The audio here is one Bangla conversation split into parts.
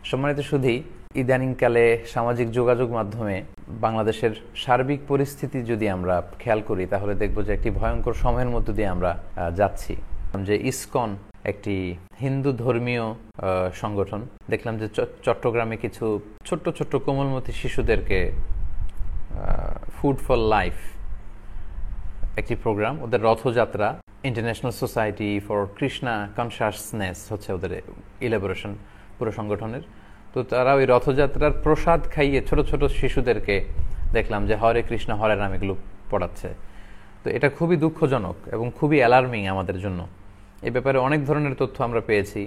সম্মানিত সুধী, ইদানিংকালে সামাজিক যোগাযোগ মাধ্যমে বাংলাদেশের সার্বিক পরিস্থিতি যদি আমরা খেয়াল করি তাহলে দেখব যে একটি ভয়ঙ্কর সময়ের মধ্য দিয়ে আমরা যাচ্ছি। যে ইসকন একটি হিন্দু ধর্মীয় সংগঠন, দেখলাম যে চট্টগ্রামে কিছু ছোট্ট ছোট্ট কোমলমতি শিশুদেরকে ফুড ফর লাইফ একটি প্রোগ্রাম, ওদের Rathayatra, international society for Krishna consciousness হচ্ছে ওদের ইলাবোরেশন পুরো সংগঠনের। তো তারা ওই রথযাত্রার প্রসাদ খাইয়ে ছোট ছোট শিশুদেরকে দেখলাম যে হরে কৃষ্ণ হরে রাম এগুলো পড়াচ্ছে। তো এটা খুবই দুঃখজনক এবং খুবই অ্যালার্মিং আমাদের জন্য। এ ব্যাপারে অনেক ধরনের তথ্য আমরা পেয়েছি।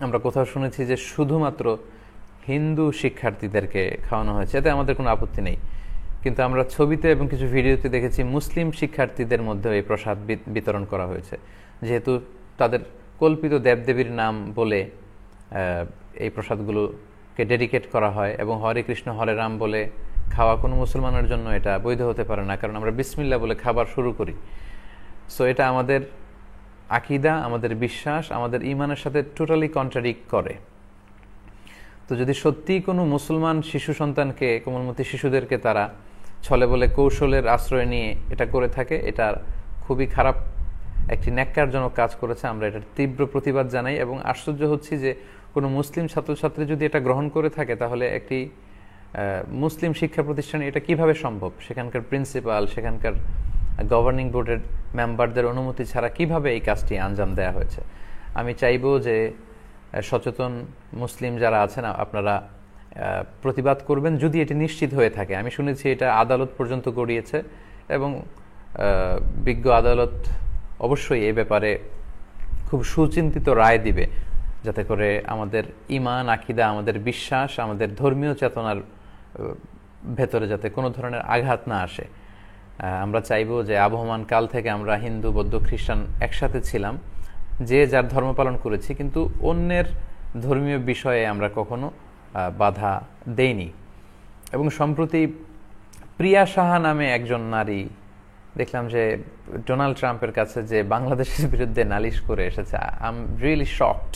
আমরা কোথাও শুনেছি যে শুধুমাত্র হিন্দু শিক্ষার্থীদেরকে খাওয়ানো হয়েছে, এতে আমাদের কোনো আপত্তি নেই। কিন্তু আমরা ছবিতে এবং কিছু ভিডিওতে দেখেছি মুসলিম শিক্ষার্থীদের মধ্যে এই প্রসাদ বিতরণ করা হয়েছে, যেহেতু তাদের কল্পিত দেবদেবীর নাম বলে এই প্রসাদগুলোকে ডেডিকেট করা হয় এবং হরে কৃষ্ণ হরে রাম বলে খাওয়া কোনো মুসলমানের জন্য এটা বৈধ হতে পারে না, কারণ আমরা বিসমিল্লাহ বলে খাবার শুরু করি। সো এটা আমাদের আকীদা, আমাদের বিশ্বাস, আমাদের ঈমানের সাথে টোটালি কন্ট্রাডিক্ট করে। তো যদি সত্যিই কোনো মুসলমান শিশু সন্তানকে, কোমলমতি শিশুদেরকে তারা ছলে বলে কৌশলের আশ্রয় নিয়ে এটা করে থাকে, এটা খুবই খারাপ একটি ন্যাক্কারজনক কাজ করেছে। আমরা এটার তীব্র প্রতিবাদ জানাই এবং আশ্চর্য হচ্ছি যে কোনো মুসলিম ছাত্রছাত্রী যদি এটা গ্রহণ করে থাকে তাহলে একটি মুসলিম শিক্ষা প্রতিষ্ঠানে এটা কিভাবে সম্ভব? সেখানকার প্রিন্সিপাল, সেখানকার গভর্নিং বোর্ডের মেম্বারদের অনুমতি ছাড়া কিভাবে এই কাজটি আঞ্জাম দেওয়া হয়েছে? আমি চাইব যে সচেতন মুসলিম যারা আছেন আপনারা প্রতিবাদ করবেন যদি এটি নিশ্চিত হয়ে থাকে। আমি শুনেছি এটা আদালত পর্যন্ত গড়িয়েছে এবং বিজ্ঞ আদালত অবশ্যই এ ব্যাপারে খুব সুচিন্তিত রায় দিবে, যাতে করে আমাদের ঈমান, আকীদা, আমাদের বিশ্বাস, আমাদের ধর্মীয় চেতনার ভেতরে যাতে কোনো ধরনের আঘাত না আসে। আমরা চাইব যে আবহমান কাল থেকে আমরা হিন্দু, বৌদ্ধ, খ্রিস্টান একসাথে ছিলাম, যে যার ধর্ম পালন করেছি, কিন্তু অন্যের ধর্মীয় বিষয়ে আমরা কখনো বাধা দেইনি। এবং সম্প্রতি প্রিয়া সাহা নামে একজন নারী দেখলাম যে ডোনাল্ড ট্রাম্পের কাছে যে বাংলাদেশের বিরুদ্ধে নালিশ করে এসেছে। I am really shocked.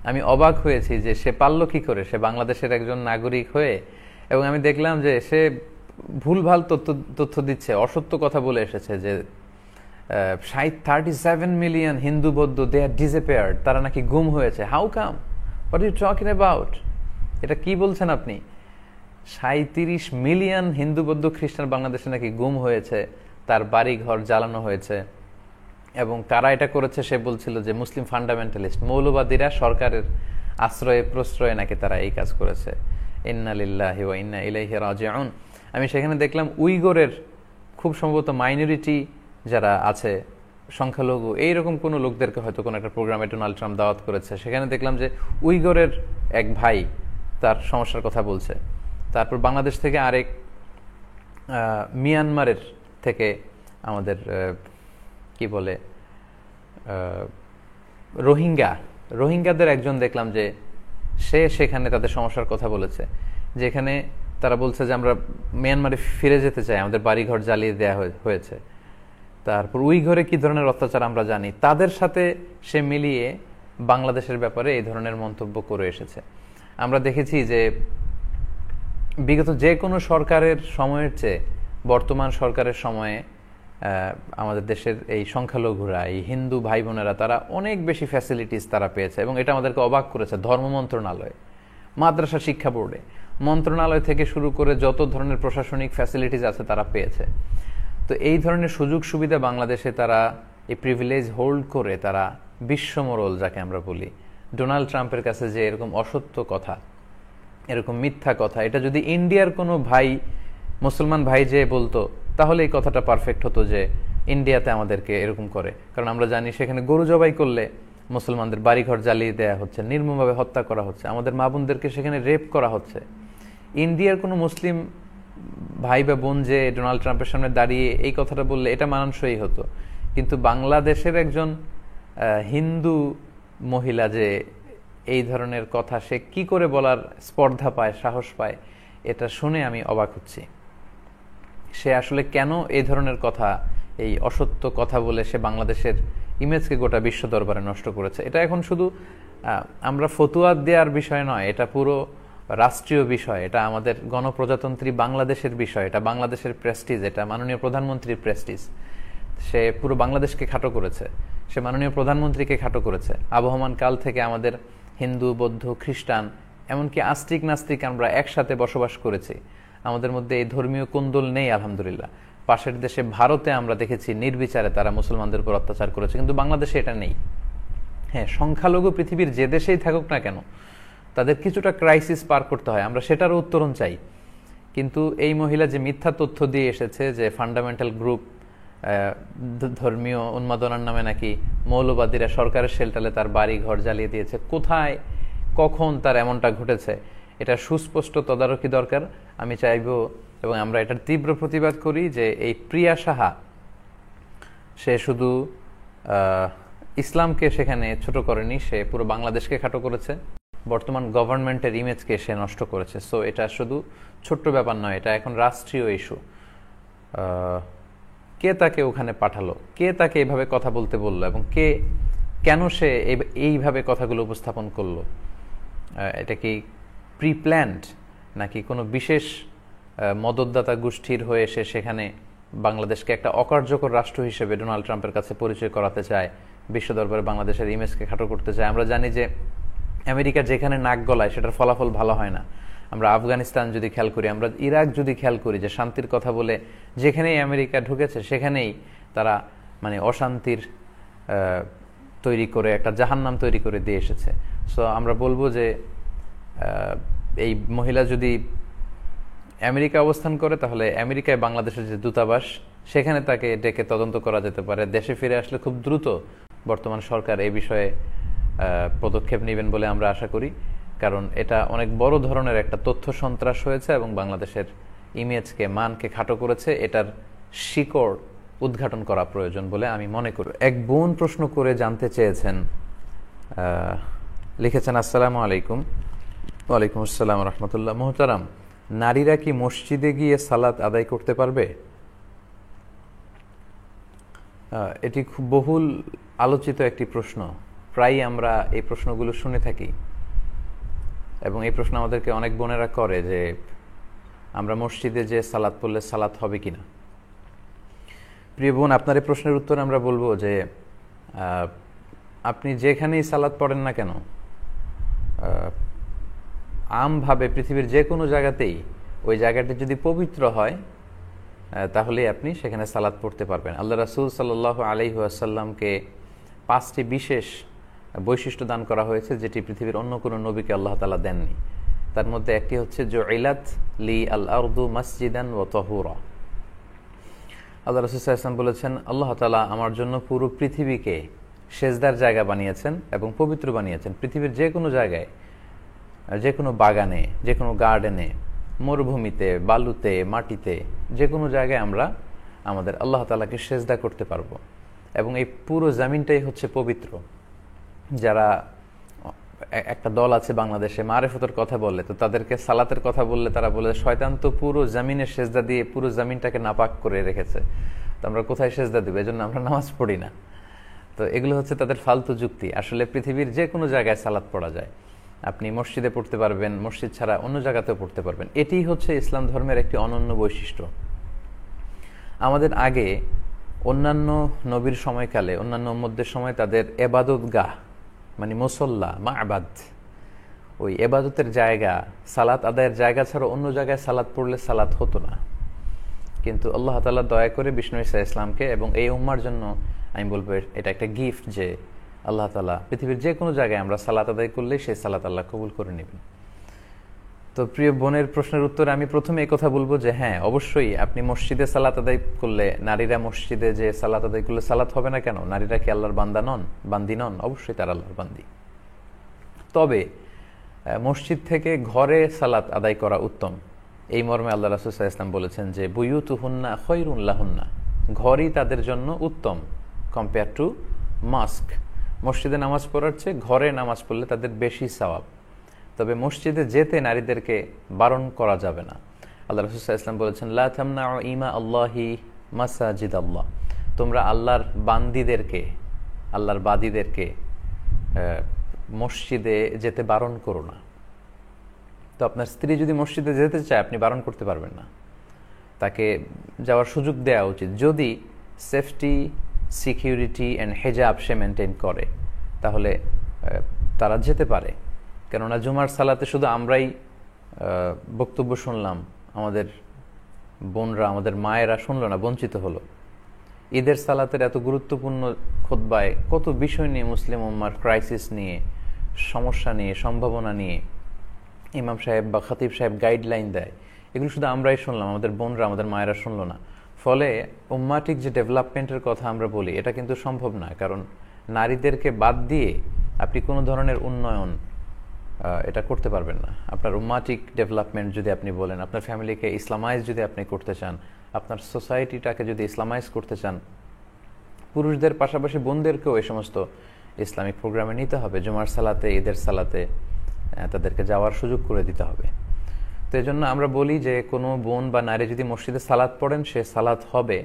আমি অবাক হয়েছি যে সে পারল কি করে, সে বাংলাদেশের একজন নাগরিক হয়ে। এবং আমি দেখলাম যে সে ভুলভাল তথ্য দিচ্ছে, অসত্য কথা বলে এসেছে যে 37 মিলিয়ন হিন্দু বৌদ্ধ দে আর ডিসঅ্যাপিয়ার্ড, তারা নাকি গুম হয়েছে। How come? What you talking about? এটা কি বলছেন আপনি? 37 মিলিয়ন হিন্দু বৌদ্ধ খ্রিস্টান বাংলাদেশে নাকি গুম হয়েছে, তার বাড়ি ঘর জ্বালানো হয়েছে। এবং কারা এটা করেছে সে বলছিল যে মুসলিম ফান্ডামেন্টালিস্ট, মৌলবাদীরা সরকারের আশ্রয়ে প্রশ্রয়ে নাকি তারা এই কাজ করেছে। ইন্না লিল্লাহি ওয়া ইন্না ইলাইহি রাজিউন। আমি সেখানে দেখলাম উইগরের খুব সম্ভবত মাইনরিটি যারা আছে, সংখ্যালঘু, এইরকম কোনো লোকদেরকে হয়তো কোনো একটা প্রোগ্রামে ডোনাল্ড ট্রাম্প দাওয়াত করেছে। সেখানে দেখলাম যে উইগরের এক ভাই তার সমস্যার কথা বলছে। তারপর বাংলাদেশ থেকে আরেক মিয়ানমারের থেকে আমাদের কি বলে রোহিঙ্গাদের একজন দেখলাম যে সে সেখানে তাদের সমস্যার কথা বলেছে, যেখানে তারা বলছে যে আমরা মিয়ানমারে ফিরে যেতে চাই, আমাদের বাড়িঘর জ্বালিয়ে দেওয়া হয়েছে। তারপর উইঘরে কি ধরনের অত্যাচার আমরা জানি, তাদের সাথে সে মিলিয়ে বাংলাদেশের ব্যাপারে এই ধরনের মন্তব্য করে এসেছে। আমরা দেখেছি যে বিগত যে কোনো সরকারের সময়ের চেয়ে বর্তমান সরকারের সময়ে আমাদের দেশের এই সংখ্যালঘুরা, এই হিন্দু ভাই বোনেরা, তারা অনেক বেশি ফ্যাসিলিটিস তারা পেয়েছে এবং এটা আমাদেরকে অবাক করেছে। ধর্ম মন্ত্রণালয়, মাদ্রাসা শিক্ষা বোর্ডে, মন্ত্রণালয় থেকে শুরু করে যত ধরনের প্রশাসনিক ফ্যাসিলিটিস আছে তারা পেয়েছে। তো এই ধরনের সুযোগ সুবিধা বাংলাদেশে তারা এই প্রিভিলেজ হোল্ড করে তারা বিশ্বমোড়ল যাকে আমরা বলি, ডোনাল্ড ট্রাম্পের কাছে যে এরকম অসত্য কথা, এরকম মিথ্যা কথা, এটা যদি ইন্ডিয়ার কোনো ভাই, মুসলমান ভাই যে বলতো তাহলে এই কথাটা পারফেক্ট হতো যে ইন্ডিয়াতে আমাদেরকে এরকম করে। কারণ আমরা জানি সেখানে গরু জবাই করলে মুসলমানদের বাড়িঘর জ্বালিয়ে দেওয়া হচ্ছে, নির্মমভাবে হত্যা করা হচ্ছে, আমাদের মা বোনদেরকে সেখানে রেপ করা হচ্ছে। ইন্ডিয়ার কোনো মুসলিম ভাই বা বোন যে ডোনাল্ড ট্রাম্পের সামনে দাঁড়িয়ে এই কথাটা বললে এটা মানানসই হতো, কিন্তু বাংলাদেশের একজন হিন্দু মহিলা যে এই ধরনের কথা সে কি করে বলার স্পর্ধা পায়, সাহস পায়, এটা শুনে আমি অবাক হচ্ছি। সে আসলে কেন এই ধরনের কথা, এই অসত্য কথা বলে সে বাংলাদেশের ইমেজকে গোটা বিশ্ব দরবারে নষ্ট করেছে? এটা এখন শুধু আমরা ফতুয়া দেওয়ার বিষয় নয়, এটা পুরো রাষ্ট্রীয় বিষয়, এটা আমাদের গণপ্রজাতন্ত্রী বাংলাদেশের বিষয়, এটা বাংলাদেশের প্রেস্টিজ, এটা মাননীয় প্রধানমন্ত্রীর প্রেস্টিজ। সে পুরো বাংলাদেশকে খাটো করেছে, সে মাননীয় প্রধানমন্ত্রীকে খাটো করেছে। আবহমান কাল থেকে আমাদের হিন্দু, বৌদ্ধ, খ্রিস্টান, এমনকি আস্তিক নাস্তিক আমরা একসাথে বসবাস করেছি। আমাদের মধ্যে এই ধর্মীয় কোন্দল নেই আলহামদুলিল্লাহ। পাশের দেশে ভারতে আমরা দেখেছি নির্বিচারে তারা মুসলমানদের উপর অত্যাচার করেছে, কিন্তু বাংলাদেশে এটা নেই। হ্যাঁ, সংখ্যালঘু পৃথিবীর যে দেশেই থাকুক না কেন, তাদের কিছুটা ক্রাইসিস পার করতে হয়, আমরা সেটারও উত্তরণ চাই। কিন্তু এই মহিলা যে মিথ্যা তথ্য দিয়ে এসেছে যে ফান্ডামেন্টাল গ্রুপ, ধর্মীয় উন্মাদনার নামে নাকি মৌলবাদীরা সরকারের শেলটালে তার বাড়ি ঘর জ্বালিয়ে দিয়েছে, কোথায় কখন তার এমনটা ঘটেছে, এটা সুস্পষ্ট তদারকি দরকার। আমি চাইব এবং আমরা এটার তীব্র প্রতিবাদ করি যে এই প্রিয়া সাহা, সে শুধু ইসলামকে সেখানে ছোট করেনি, সে পুরো বাংলাদেশকে খাটো করেছে, বর্তমান গভর্নমেন্টের ইমেজকে সে নষ্ট করেছে। সো এটা শুধু ছোট্ট ব্যাপার নয়, এটা এখন রাষ্ট্রীয় ইস্যু। কে তাকে ওখানে পাঠালো, কে তাকে এইভাবে কথা বলতে বললো, এবং কেন সে এইভাবে কথাগুলো উপস্থাপন করলো, এটা কি প্রি প্ল্যান্ড নাকি কোনো বিশেষ মদতদাতা গোষ্ঠীর হয়ে সে সেখানে বাংলাদেশকে একটা অকার্যকর রাষ্ট্র হিসেবে ডোনাল্ড ট্রাম্পের কাছে পরিচয় করাতে চায়, বিশ্ব দরবারে বাংলাদেশের ইমেজকে খাটো করতে চায়। আমরা জানি যে আমেরিকা যেখানে নাক গলায় সেটার ফলাফল ভালো হয় না। আমরা আফগানিস্তান যদি খেয়াল করি, আমরা ইরাক যদি খেয়াল করি, যে শান্তির কথা বলে যেখানেই আমেরিকা ঢুকেছে সেখানেই তারা মানে অশান্তির তৈরি করে একটা জাহান্নাম তৈরি করে দিয়ে এসেছে। সো আমরা বলবো যে এই মহিলা যদি আমেরিকা অবস্থান করে, তাহলে আমেরিকায় বাংলাদেশের যে দূতাবাস, সেখানে তাকে ডেকে তদন্ত করা যেতে পারে। দেশে ফিরে আসলে খুব দ্রুত বর্তমান সরকার এই বিষয়ে পদক্ষেপ নেবেন বলে আমরা আশা করি, কারণ এটা অনেক বড় ধরনের একটা তথ্য সন্ত্রাস হয়েছে এবং বাংলাদেশের ইমেজকে, মানকে খাটো করেছে। এটার শিকড় উদ্ঘাটন করা প্রয়োজন বলে আমি মনে করি। এক বোন প্রশ্ন করে জানতে চেয়েছেন, লিখেছেন, আসসালামু আলাইকুম। ওয়ালাইকুম আসসালাম রহমতুল্লাহ। মোহতারাম, নারীরা কি মসজিদে গিয়ে সালাত আদায় করতে পারবে? এটি খুব বহুল আলোচিত একটি প্রশ্ন, প্রায়ই আমরা এই প্রশ্নগুলো শুনে থাকি, এবং এই প্রশ্ন আমাদেরকে অনেক বোনেরা করে যে আমরা মসজিদে যে সালাত পড়লে সালাত হবে কিনা। প্রিয় বোন, আপনার এই প্রশ্নের উত্তরে আমরা বলবো যে আপনি যেখানেই সালাত পড়েন না কেন, আমভাবে পৃথিবীর যে কোনো জায়গাতেই ওই জায়গাটি যদি পবিত্র হয়, তাহলে আপনি সেখানে সালাত পড়তে পারবেন। আল্লাহ রাসূল সাল্লাল্লাহু আলাইহি ওয়াসাল্লামকে 5টি বিশেষ বৈশিষ্ট্য দান করা হয়েছে, যেটি পৃথিবীর অন্য কোনো নবীকে আল্লাহ তাআলা দেননি। তার মধ্যে একটি হচ্ছে জুইলাত লি আল আরদু মাসজিদান ওয়া তাহুরা। আল্লাহ রাসূল সাল্লাল্লাহু আলাইহি ওয়াসাল্লাম বলেছেন, আল্লাহ তাআলা আমার জন্য পুরো পৃথিবীকে সেজদার জায়গা বানিয়েছেন এবং পবিত্র বানিয়েছেন। পৃথিবীর যে কোনো জায়গায়, যে কোনো বাগানে, যে কোনো গার্ডেনে, মরুভূমিতে, বালুতে, মাটিতে, যে কোনো জায়গায় আমরা আমাদের আল্লাহ তাআলাকে সেজদা করতে পারবো, এবং এই পুরো জমিনটাই হচ্ছে পবিত্র। যারা একটা দল আছে বাংলাদেশে মারেফতের কথা বলে, তো তাদেরকে সালাতের কথা বললে তারা বলে শয়তান তো পুরো জমিনের সেজদা দিয়ে পুরো জমিনটাকে নাপাক করে রেখেছে, তো আমরা কোথায় সেজদা দেবো, এজন্য আমরা নামাজ পড়ি না। তো এগুলো হচ্ছে তাদের ফালতু যুক্তি। আসলে পৃথিবীর যে কোনো জায়গায় সালাত পড়া যায়, আপনি মসজিদে পড়তে পারবেন, মসজিদ ছাড়া অন্য জায়গাতেও পড়তে পারবেন। এটি হচ্ছে ইসলাম ধর্মের একটি অনন্য বৈশিষ্ট্য। আমাদের আগে অন্যান্য নবীর সময়কালে, অন্যান্য উম্মতদের সময় তাদের এবাদতগাহ মানে মুসল্লা, মা'বাদ, ওই এবাদতের জায়গা, সালাত আদায়ের জায়গা ছাড়া অন্য জায়গায় সালাত পড়লে সালাত হতো না। কিন্তু আল্লাহ তাআলা দয়া করে বিষ্ণু ঈসা ইসলামকে, এবং এই উম্মার জন্য আমি বলবো এটা একটা গিফট, যে আল্লাহ তাআলা পৃথিবীর যে কোনো জায়গায় আমরা সালাত আদায় করলে সেই সালাত আল্লাহ কবুল করে নেবেন। তো প্রিয় বোনের প্রশ্নের উত্তরে আমি প্রথমে এই কথা বলবো যে হ্যাঁ, অবশ্যই আপনি মসজিদে সালাত আদায় করলে, নারীরা মসজিদে যে সালাত আদায় করলে সালাত হবে না কেন? নারীরা কি আল্লাহর বান্দা নন, বান্দি নন? অবশ্যই তারা আল্লাহর বান্দি। তবে মসজিদ থেকে ঘরে সালাত আদায় করা উত্তম, এই মর্মে আল্লাহ রাসূল সাল্লাল্লাহু আলাইহি ওয়াসাল্লাম বলেছেন যে বুয়ুতুহুন্না খায়রুন লাহুন্না, ঘরই তাদের জন্য উত্তম কম্পেয়ার টু মস্ক। মসজিদে নামাজ পড়ার চেয়ে ঘরে নামাজ পড়লে তাদের বেশি সওয়াব। তবে মসজিদে যেতে নারীদেরকে বারণ করা যাবে না। আল্লাহ রাসূল সাল্লাল্লাহু আলাইহি ওয়াসাল্লাম বলেছেন লা তামনাউ ইমা আল্লাহি মাসাজিদ আল্লাহ, তোমরা আল্লাহর বান্দীদেরকে, আল্লাহর বাদীদেরকে মসজিদে যেতে বারণ করো না। তো আপনার স্ত্রী যদি মসজিদে যেতে চায়, আপনি বারণ করতে পারবেন না, তাকে যাওয়ার সুযোগ দেওয়া উচিত। যদি সেফটি, সিকিউরিটি অ্যান্ড হেজাব সে মেনটেন করে, তাহলে তারা যেতে পারে। কেননা জুমার সালাতে শুধু আমরাই বক্তব্য শুনলাম, আমাদের বোনরা, আমাদের মায়েরা শুনলো না, বঞ্চিত হলো। ঈদের সালাতের এত গুরুত্বপূর্ণ খুতবায় কত বিষয় নিয়ে, মুসলিম উম্মার ক্রাইসিস নিয়ে, সমস্যা নিয়ে, সম্ভাবনা নিয়ে ইমাম সাহেব বা খতিব সাহেব গাইডলাইন দেয়, এগুলো শুধু আমরাই শুনলাম, আমাদের বোনরা, আমাদের মায়েরা শুনলো না। ফলে উম্মাটিক যে ডেভেলপমেন্টের কথা আমরা বলি, এটা কিন্তু সম্ভব না। কারণ নারীদেরকে বাদ দিয়ে আপনি কোনো ধরনের উন্নয়ন এটা করতে পারবেন না। আপনার উম্মাটিক ডেভেলপমেন্ট যদি আপনি বলেন, আপনার ফ্যামিলিকে ইসলামাইজ যদি আপনি করতে চান, আপনার সোসাইটিটাকে যদি ইসলামাইজ করতে চান, পুরুষদের পাশাপাশি বোনদেরকেও এই সমস্ত ইসলামিক প্রোগ্রামে নিতে হবে। জুমার সালাতে, ঈদের সালাতে তাদেরকে যাওয়ার সুযোগ করে দিতে হবে। তো এই জন্য আমরা বলি যে কোনো বোন বা নারী যদি মসজিদে সালাত পড়েন, সে সালাত হবে,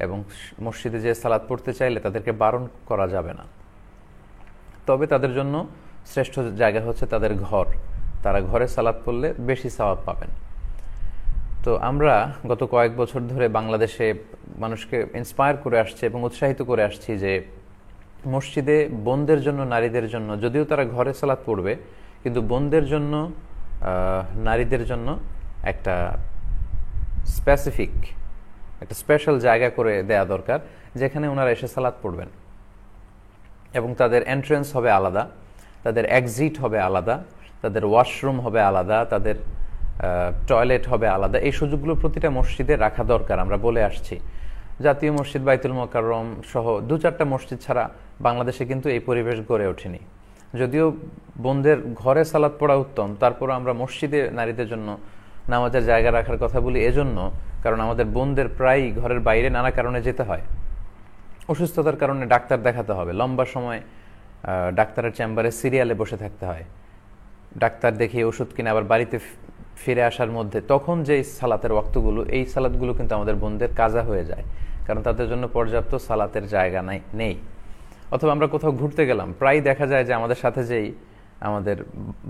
এবং মসজিদে যে সালাত পড়তে চাইলে তাদেরকে বারণ করা যাবে না। তবে তাদের জন্য শ্রেষ্ঠ জায়গা হচ্ছে তাদের ঘর। তারা ঘরে সালাত পড়লে বেশি সওয়াব পাবেন। তো আমরা গত কয়েক বছর ধরে বাংলাদেশে মানুষকে ইন্সপায়ার করে আসছে এবং উৎসাহিত করে আসছি যে মসজিদে বোনদের জন্য, নারীদের জন্য, যদিও তারা ঘরে সালাত পড়বে, কিন্তু বোনদের জন্য, নারীদের জন্য একটা স্পেশাল জায়গা করে দেয়া দরকার, যেখানে ওনারা এসে সালাত পড়বেন। এবং তাদের এন্ট্রেন্স হবে আলাদা, তাদের এক্সিট হবে আলাদা, তাদের ওয়াশরুম হবে আলাদা, তাদের টয়লেট হবে আলাদা। এই সুযোগগুলো প্রতিটা মসজিদে রাখা দরকার। আমরা বলে আসছি, জাতীয় মসজিদ, বাইতুল মোকাররম সহ 2-4টা মসজিদ ছাড়া বাংলাদেশে কিন্তু এই পরিবেশ গড়ে ওঠেনি। যদিও বোনদের ঘরে সালাত পড়া উত্তম, তারপর আমরা মসজিদে নারীদের জন্য নামাজের জায়গা রাখার কথা বলি এজন্য, কারণ আমাদের বোনদের প্রায়ই ঘরের বাইরে নানা কারণে যেতে হয়। অসুস্থতার কারণে ডাক্তার দেখাতে হবে, লম্বা সময় ডাক্তারের চেম্বারে সিরিয়ালে বসে থাকতে হয়, ডাক্তার দেখিয়ে ওষুধ কিনে আবার বাড়িতে ফিরে আসার মধ্যে তখন যে সালাতের ওয়াক্তগুলো, এই সালাতগুলো কিন্তু আমাদের বোনদের কাজা হয়ে যায়, কারণ তাদের জন্য পর্যাপ্ত সালাতের জায়গা নেই। অথবা আমরা কোথাও ঘুরতে গেলাম, প্রায় দেখা যায় যে আমাদের সাথে যেই আমাদের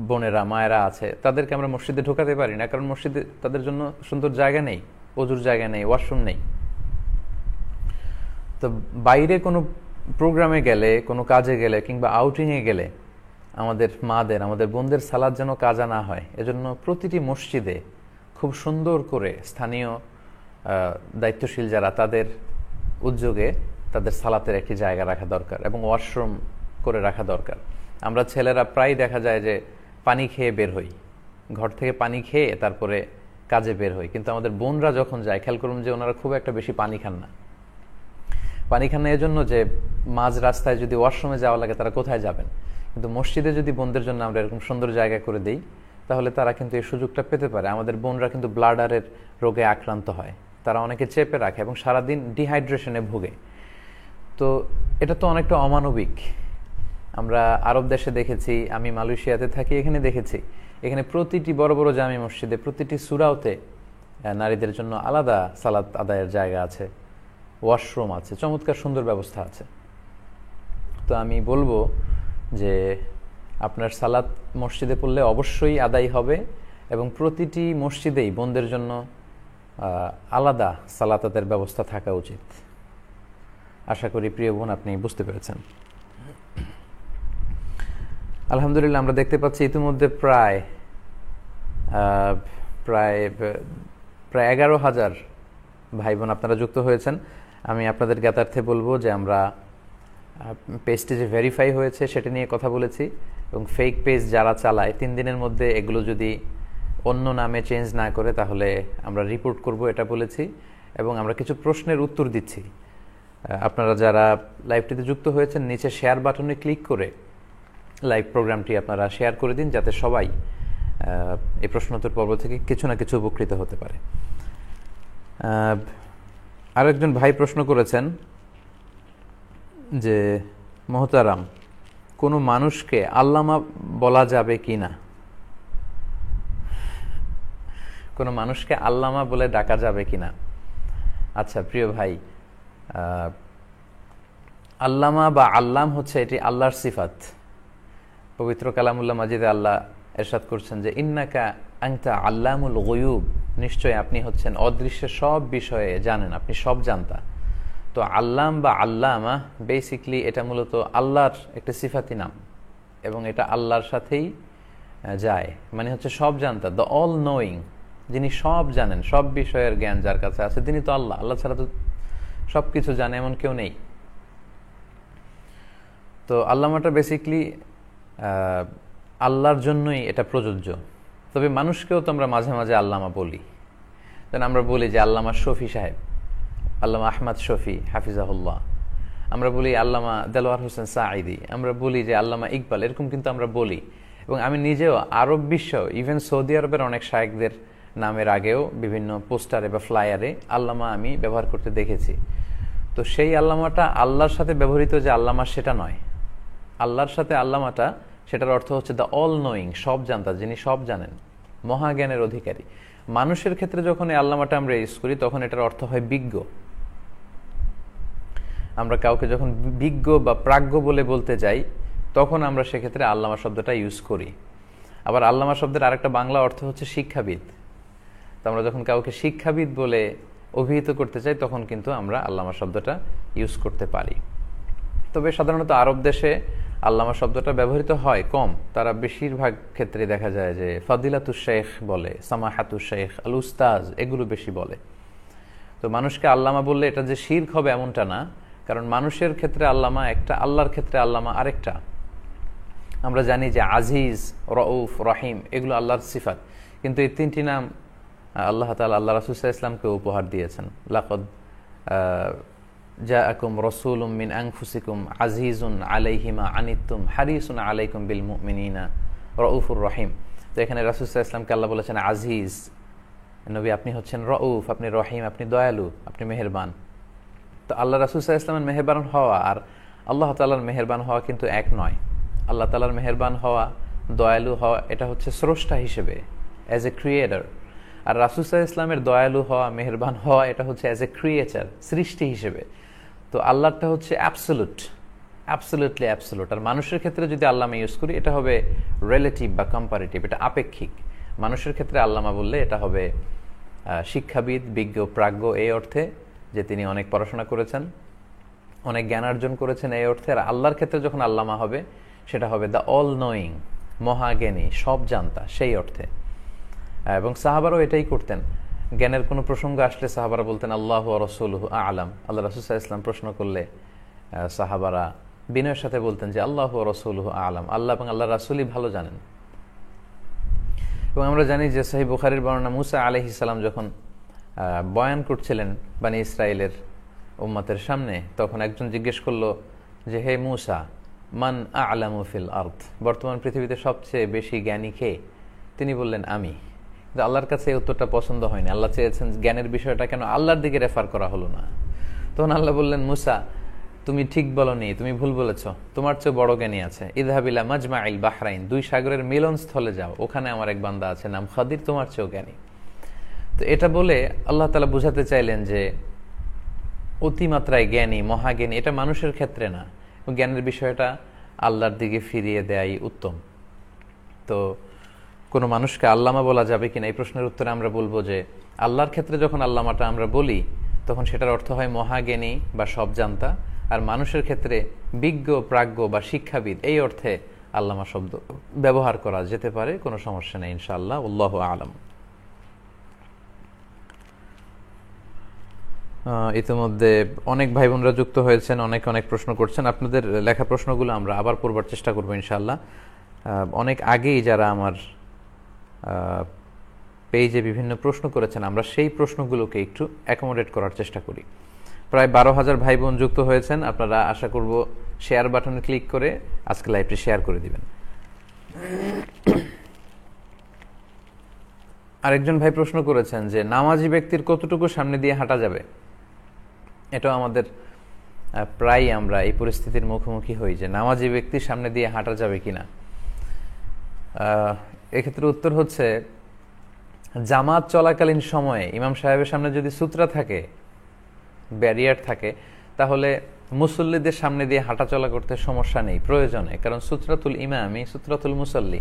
বোনেরা, মায়েরা আছে, তাদেরকে আমরা মসজিদে ঢোকাতে পারি না, কারণ মসজিদে তাদের জন্য সুন্দর জায়গা নেই, অজুর জায়গা নেই, ওয়াশরুম নেই। তো বাইরে কোনো প্রোগ্রামে গেলে, কোনো কাজে গেলে, কিংবা আউটিংয়ে গেলে আমাদের মাদের, আমাদের বোনদের সালাত যেন কাজা না হয়, এজন্য প্রতিটি মসজিদে খুব সুন্দর করে স্থানীয় দায়িত্বশীল যারা, তাদের উদ্যোগে তাদের সালাতের একটি জায়গা রাখা দরকার এবং ওয়াশরুম করে রাখা দরকার। আমরা ছেলেরা প্রায় দেখা যায় যে পানি খেয়ে বের হই, ঘর থেকে পানি খেয়ে তারপরে কাজে বের হই, কিন্তু আমাদের বোনরা যখন যায়, খেয়াল করুন যে ওনারা খুব একটা বেশি পানি খান না। পানি খান না এজন্য যে মাঝ রাস্তায় যদি ওয়াশরুমে যাওয়া লাগে, তারা কোথায় যাবেন? কিন্তু মসজিদে যদি বোনদের জন্য আমরা এরকম সুন্দর জায়গা করে দিই, তাহলে তারা কিন্তু এই সুযোগটা পেতে পারে। আমাদের বোনরা কিন্তু ব্লাডারের রোগে আক্রান্ত হয়, তারা অনেকে চেপে রাখে এবং সারাদিন ডিহাইড্রেশনে ভোগে। তো এটা তো অনেকটা অমানবিক। আমরা আরব দেশে দেখেছি, আমি মালয়েশিয়াতে থাকি, এখানে দেখেছি, এখানে প্রতিটি বড় বড় জামি মসজিদে, প্রতিটি সূরাতে নারীদের জন্য আলাদা সালাত আদায়ের জায়গা আছে, ওয়াশরুম আছে, চমৎকার সুন্দর ব্যবস্থা আছে। তো আমি বলবো যে আপনার সালাত মসজিদে পড়লে অবশ্যই আদায় হবে, এবং প্রতিটি মসজিদেই বোনদের জন্য আলাদা সালাত আদায়ের ব্যবস্থা থাকা উচিত। আশা করি প্রিয় বোন আপনি বুঝতে পেরেছেন। আলহামদুলিল্লাহ, আমরা দেখতে পাচ্ছি ইতিমধ্যে প্রায় 11,000 ভাই বোন আপনারা যুক্ত হয়েছেন। আমি আপনাদের জ্ঞাতার্থে বলবো যে আমরা পেজটি যে ভেরিফাই হয়েছে সেটা নিয়ে কথা বলেছি, এবং ফেক পেজ যারা চালায় 3 দিনের মধ্যে এগুলো যদি অন্য নামে চেঞ্জ না করে তাহলে আমরা রিপোর্ট করব, এটা বলেছি। এবং আমরা কিছু প্রশ্নের উত্তর দিচ্ছি। আপনারা যারা লাইভটিতে যুক্ত হয়েছেন, নিচে শেয়ার বাটনে ক্লিক করে লাইভ প্রোগ্রামটি আপনারা শেয়ার করে দিন, যাতে সবাই এই প্রশ্নোত্তর পর্ব থেকে কিছু না কিছু উপকৃত হতে পারে। আরেকজন ভাই প্রশ্ন করেছেন যে মোহতারাম, কোনো মানুষকে আল্লামা বলা যাবে কি না? কোনো মানুষকে আল্লামা বলে ডাকা যাবে কিনা? আচ্ছা প্রিয় ভাই, আল্লামা বা আল্লাম হচ্ছে এটি আল্লাহর সিফাত। পবিত্র কালামুল্লাহ মাজিদে আল্লাহ ইরশাদ করছেন যে ইন্নাকা আনতা আল্লামুল গুয়ুব, নিশ্চয় আপনি হচ্ছেন অদৃশ্যের সব বিষয়ে জানেন, আপনি সব জানতা। তো আল্লাম বা আল্লামা বেসিকলি এটা মূলত আল্লাহর একটা সিফাতি নাম এবং এটা আল্লাহর সাথেই যায়, মানে হচ্ছে সব জানতা, দ্য অল নোয়িং, যিনি সব জানেন, সব বিষয়ের জ্ঞান যার কাছে আছে তিনি তো আল্লাহ। আল্লাহ ছাড়া তো সব কিছু জানে এমন কেউ নেই। তো আল্লামাটা বেসিকলি আল্লাহর জন্যই এটা প্রযোজ্য। তবে মানুষকেও তো আমরা মাঝে মাঝে আল্লামা বলি। যেন আমরা বলি যে আল্লামা শফি সাহেব, আল্লামা আহমদ শফি হাফিজাহুল্লাহ, আমরা বলি আল্লামা দেলোয়ার হোসেন সাঈদি, আমরা বলি যে আল্লামা ইকবাল, এরকম কিন্তু আমরা বলি। এবং আমি নিজেও আরব বিশ্ব, ইভেন সৌদি আরবের অনেক শায়েখদের নামের আগেও বিভিন্ন পোস্টারে বা ফ্লায়ারে আল্লামা আমি ব্যবহার করতে দেখেছি। তো সেই আল্লামাটা আল্লাহর সাথে ব্যবহৃত যে আল্লামা সেটা নয়। আল্লাহর সাথে আল্লামাটা, সেটার অর্থ হচ্ছে দ্য অল নোয়িং, সব জানতা, যিনি সব জানেন, মহাজ্ঞানের অধিকারী। মানুষের ক্ষেত্রে যখন এই আল্লামাটা আমরা ইউজ করি তখন এটার অর্থ হয় বিজ্ঞ। আমরা কাউকে যখন বিজ্ঞ বা প্রাজ্ঞ বলে বলতে যাই তখন আমরা সেক্ষেত্রে আল্লামা শব্দটা ইউজ করি। আবার আল্লামা শব্দের আরেকটা বাংলা অর্থ হচ্ছে শিক্ষাবিদ। তো আমরা যখন কাউকে শিক্ষাবিদ বলে অভিহিত করতে চাই তখন কিন্তু আমরা আল্লামা শব্দটা ইউজ করতে পারি। তবে সাধারণত আরব দেশে আল্লামা শব্দটা ব্যবহৃত হয় কম। তারা বেশিরভাগ ক্ষেত্রে দেখা যায় যে ফাদিলাতুশ শেখ বলে, সামাহাতুশ শেখ, আল উস্তাজ, এগুলো বেশি বলে। তো মানুষকে আল্লামা বললে এটা যে শিরক হবে এমনটা না, কারণ মানুষের ক্ষেত্রে আল্লামা একটা, আল্লাহর ক্ষেত্রে আল্লামা আরেকটা। আমরা জানি যে আজিজ, রউফ, রহিম এগুলো আল্লাহর সিফাত, কিন্তু এই তিনটি নাম আল্লাহ তাআলা আল্লাহ রাসূল সাল্লাল্লাহু আলাইহি ওয়াসাল্লামকে উপহার দিয়েছেন। লাকাদ জাআকুম রাসূলুম মিন আনফুসিকুম আজিজুন আলাইহি মা আনিতুম হারিসুন আলাইকুম বিল মুমিনিনা রউফুর রহিম। তো এখানে রাসূল সাল্লাল্লাহু আলাইহি ওয়াসাল্লামকে আল্লাহ বলেছেন আজিজ, নবী আপনি হচ্ছেন রউফ, আপনি রহিম, আপনি দয়ালু, আপনি মেহেরবান। তো আল্লাহ রাসূল সাল্লাল্লাহু আলাইহি ওয়াসাল্লামের মেহেরবান হওয়া আর আল্লাহ তাআলার মেহেরবান হওয়া কিন্তু এক নয়। আল্লাহ তাআলার মেহেরবান হওয়া, দয়ালু হওয়া, এটা হচ্ছে স্রষ্টা হিসেবে, অ্যাজ এ ক্রিয়েটর। আর রাসূল সাল্লাল্লাহু আলাইহি ওয়াসাল্লামের দয়ালু হওয়া, মেহেরবান হওয়া, এটা হচ্ছে অ্যাজ এ ক্রিয়েচার, সৃষ্টি হিসেবে। তো আল্লাহটা হচ্ছে অ্যাবসোলুট, অ্যাবসোলুটলি অ্যাবসোলুট। আর মানুষের ক্ষেত্রে যদি আল্লামা ইউজ করি এটা হবে রিলেটিভ বা কম্পারেটিভ, এটা আপেক্ষিক। মানুষের ক্ষেত্রে আল্লামা বললে এটা হবে শিক্ষাবিদ, বিজ্ঞ, প্রাজ্ঞ এই অর্থে যে তিনি অনেক পড়াশোনা করেছেন, অনেক জ্ঞান অর্জন করেছেন এই অর্থে। আর আল্লাহর ক্ষেত্রে যখন আল্লামা হবে সেটা হবে দ্য অল নোয়িং, মহাজ্ঞানী, সব জানতা, সেই অর্থে। এবং সাহাবারাও এটাই করতেন। জ্ঞানের কোনো প্রসঙ্গ আসলে সাহাবারা বলতেন আল্লাহু ওয়া রাসূলুহু আ'লাম। আল্লাহ রাসূল সাল্লাল্লাহু আলাইহি ওয়াসাল্লাম প্রশ্ন করলে সাহাবারা বিনয়ের সাথে বলতেন যে আল্লাহু ওয়া রাসূলুহু আ'লাম, আল্লাহ এবং আল্লাহর রাসূলই ভালো জানেন। এবং আমরা জানি যে সহিহ বুখারীর বর্ণনা, মুসা আলাইহিস সালাম যখন বয়ান করছিলেন বনি ইসরাইলের উম্মতের সামনে, তখন একজন জিজ্ঞেস করলো যে হে মুসা, মান আ'লামু ফিল আরদ, বর্তমান পৃথিবীতে সবচেয়ে বেশি জ্ঞানী কে? তিনি বললেন আমি। কিন্তু আল্লাহর কাছে এই উত্তরটা পছন্দ হয়নি। আল্লাহ চেয়েছেন জ্ঞানের বিষয়টা কেন আল্লাহর দিকে রেফার করা হলো না। তখন আল্লাহ বললেন, মুসা তুমি ঠিক বলনি, তুমি ভুল বলেছ, তোমার চেয়ে বড় জ্ঞানী আছে। ইযহাব ইলা মাজমাইল বাহরাইন, দুই সাগরের মিলনস্থলে যাও, ওখানে আমার এক বান্দা আছে নাম খাদির, তোমার চেয়েও জ্ঞানী। তো এটা বলে আল্লাহ তাআলা বুঝাতে চাইলেন যে অতিমাত্রায় জ্ঞানী, মহাজ্ঞানী এটা মানুষের ক্ষেত্রে না, জ্ঞানের বিষয়টা আল্লাহর দিকে ফিরিয়ে দেয়াই উত্তম। তো কোনো মানুষকে আল্লামা বলা যাবে কিনা এই প্রশ্নের উত্তরে আমরা বলবো যে আল্লাহর ক্ষেত্রে যখন আল্লামাটা আমরা বলি তখন সেটার অর্থ হয় মহাজ্ঞানী বা সব জানতা। আর মানুষের ক্ষেত্রে বিজ্ঞ, প্রাজ্ঞ বা শিক্ষাবিদ এই অর্থে আল্লামা শব্দ ব্যবহার করা যেতে পারে, কোনো সমস্যা নেই ইনশাআল্লাহ। আল্লাহু আ'লাম। ইতিমধ্যে অনেক ভাই বোনরা যুক্ত হয়েছেন, অনেক অনেক প্রশ্ন করছেন। আপনাদের লেখা প্রশ্নগুলো আমরা আবার পড়বার চেষ্টা করবো ইনশাআল্লাহ। অনেক আগেই যারা আমার পেজে বিভিন্ন প্রশ্ন করেছেন আমরা সেই প্রশ্নগুলোকে একটু অ্যাকোমোডেট করার চেষ্টা করি। প্রায় 12,000 ভাই বোন যুক্ত হয়েছেন। আপনারা আশা করব শেয়ার বাটনে ক্লিক করে আজকে লাইভটি শেয়ার করে দিবেন। আরেকজন ভাই প্রশ্ন করেছেন যে নামাজি ব্যক্তির কতটুকু সামনে দিয়ে হাঁটা যাবে। এটাও আমাদের প্রায় আমরা এই পরিস্থিতির মুখোমুখি হই যে নামাজি ব্যক্তির সামনে দিয়ে হাঁটা যাবে কিনা। এক্ষেত্রে উত্তর হচ্ছে, জামাত চলাকালীন সময়ে ইমাম সাহেবের সামনে যদি সুতরা থাকে, ব্যারিয়ার থাকে, তাহলে মুসল্লিদের সামনে দিয়ে হাঁটাচলা করতে সমস্যা নেই প্রয়োজনে, কারণ সুত্রাতুল ইমামি সুত্রাতুল মুসল্লি,